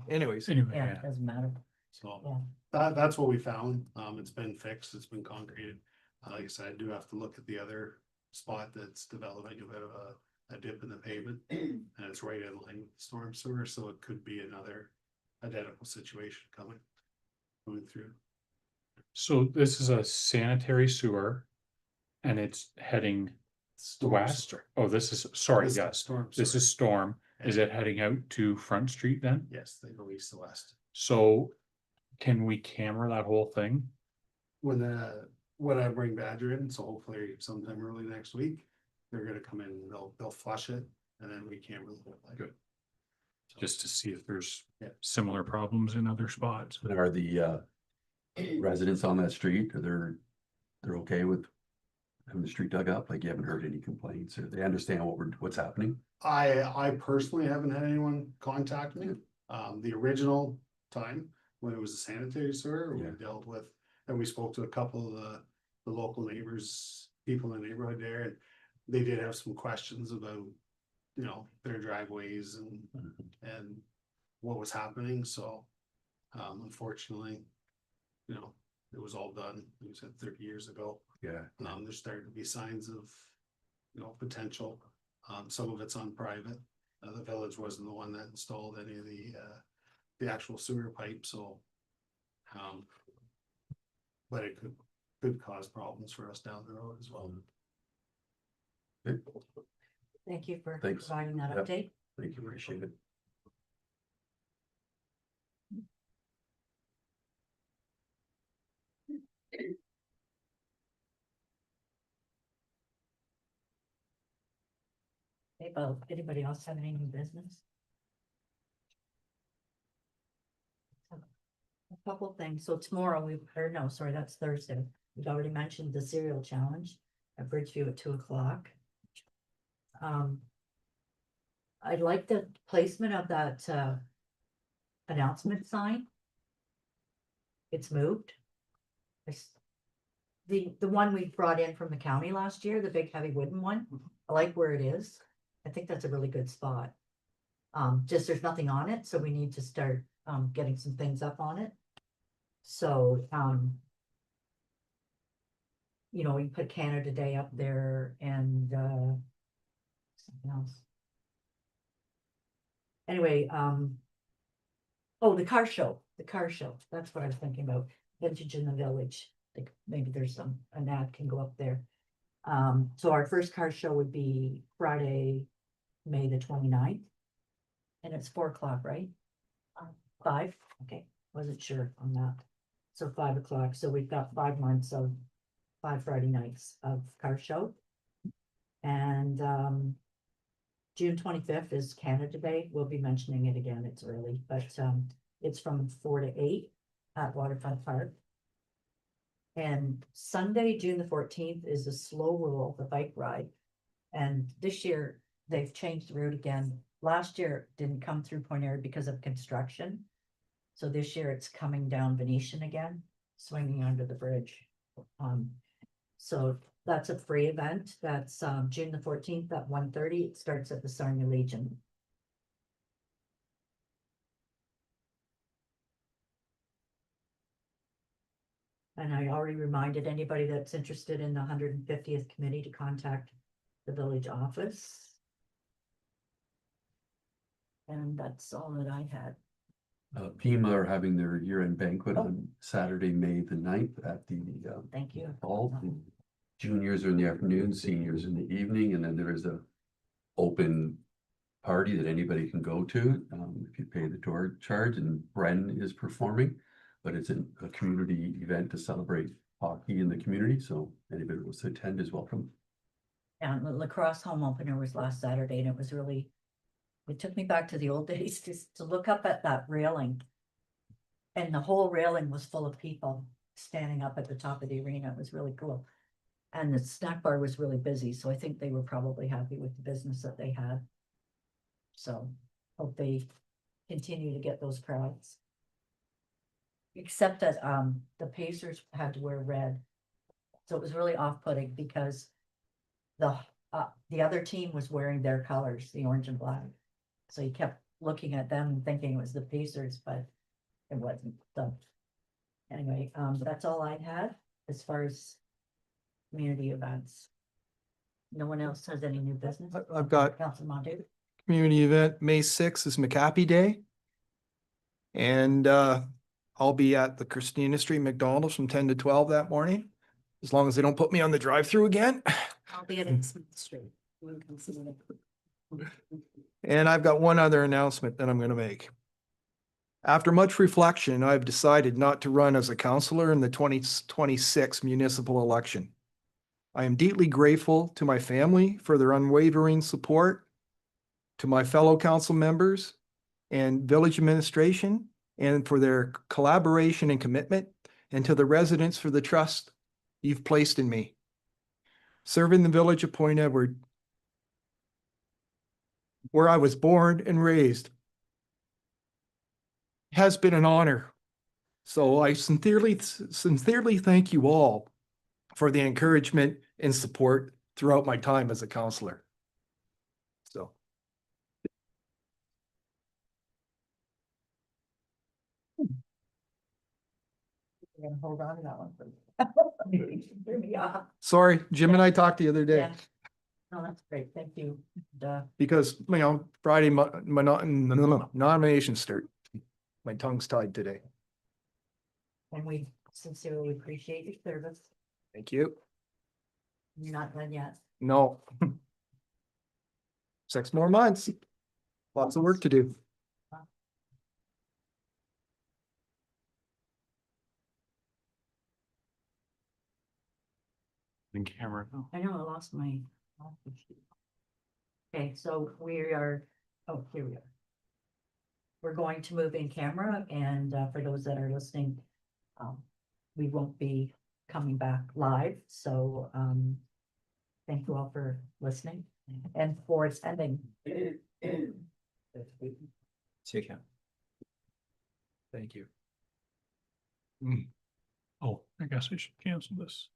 Anyways, Anyway, Yeah, yeah. it doesn't matter. So Yeah. that's what we found. It's been fixed, it's been concreted. Like I said, I do have to look at the other spot that's developing a bit of a dip in the pavement. And it's right in line with the storm sewer, so it could be another identical situation going through. So this is a sanitary sewer and it's heading Storm west. sewer. Oh, this is, sorry, This is yes, storm this sewer. is Storm. Is it heading out to Front Street then? Yes, they go east to west. So can we camera that whole thing? When I bring Badger in, so hopefully sometime early next week, they're gonna come in, and they'll flush it, and then we can't really. Good. Just to see if there's Yeah. similar problems in other spots. And are the residents on that street, they're okay with having the street dug up? Like, you haven't heard any complaints, or they understand what's happening? I personally haven't had anyone contact me. The original time when it was a sanitary sewer, we Yeah. dealt with, and we spoke to a couple of the local neighbors, people in the neighborhood there, and they did have some questions about, you know, their driveways and what was happening, so unfortunately, you know, it was all done, like you said, 30 years ago. Yeah. There's starting to be signs of, you know, potential. Some of it's on private. The village wasn't the one that installed any of the actual sewer pipe, so. But it could cause problems for us down the road as well. Good. Thank you for Thanks. providing that Yep. update. Thank you, appreciate it. Hey, Bo, anybody else have any new business? A couple of things. So tomorrow that's Thursday. We've already mentioned the cereal challenge at Bridgeview at 2 o'clock. I like the placement of that announcement sign. It's moved. The one we brought in from the county last year, the big heavy wooden one, I like where it is. I think that's a really good spot. Just there's nothing on it, so we need to start getting some things up on it. So you know, we put Canada Day up there and something else. Anyway, oh, the car show, that's what I was thinking about, Vintage in the Village. Like maybe there's an ad can go up there. So our first car show would be Friday, May the 29th. And it's 4 o'clock, right? 5, okay, wasn't sure on that. So 5 o'clock, so we've got 5 months of 5 Friday nights of car show. And June 25th is Canada Day. We'll be mentioning it again. It's early, but it's from 4 to 8 at Waterfront Park. And Sunday, June the 14th is a slow roll, the bike ride. And this year they've changed the route again. Last year it didn't come through Point Airy because of construction. So this year it's coming down Venetian again, swinging under the bridge. So that's a free event. That's June the 14th at 1:30. It starts at the Sarnia Legion. And I already reminded anybody that's interested in the 150th committee to contact the village office. And that's all that I had. Pima are having their year-end banquet on Saturday, May the 9th at the Thank you. hall. Juniors are in the afternoon, seniors in the evening, and then there is a open party that anybody can go to if you pay the door charge, and Bren is performing. But it's a community event to celebrate hockey in the community, so anybody who wants to attend is welcome. And the lacrosse home opener was last Saturday, and it was really, it took me back to the old days just to look up at that railing. And the whole railing was full of people standing up at the top of the arena. It was really cool. And the snack bar was really busy, so I think they were probably happy with the business that they had. So hope they continue to get those crowds. Except that the Pacers had to wear red. So it was really off-putting because the other team was wearing their colors, the orange and black. So you kept looking at them and thinking it was the Pacers, but it wasn't. So anyway, that's all I had as far as community events. No one else has any new business? I've got Councilor Montague. community event, May 6th is McCappy Day. And I'll be at the Christina Street McDonald's from 10 to 12 that morning, as long as they don't put me on the drive-through again. I'll be at Smith Street. You can come see me. And I've got one other announcement that I'm going to make. After much reflection, I've decided not to run as a councillor in the 2026 municipal election. I am deeply grateful to my family for their unwavering support, to my fellow council members and village administration, and for their collaboration and commitment, and to the residents for the trust you've placed in me. Serving the village of Point Edward, where I was born and raised, has been an honor. So I sincerely thank you all for the encouragement and support throughout my time as a councillor. So. We're gonna hold on to that one for Threw me off. Sorry, Jim and I talked the other day. Yeah. No, that's great. Thank you. Because, Friday nomination start. My tongue's tied today. And we sincerely appreciate your service. Thank you. You're not done yet. No. 6 more months. Lots of work to do. In camera now. I know I lost my. Okay, so we are, oh, here we are. We're going to move in camera, and for those that are listening, we won't be coming back live, so thank you all for listening and for attending. So you can. Thank you. Oh, I guess I should cancel this.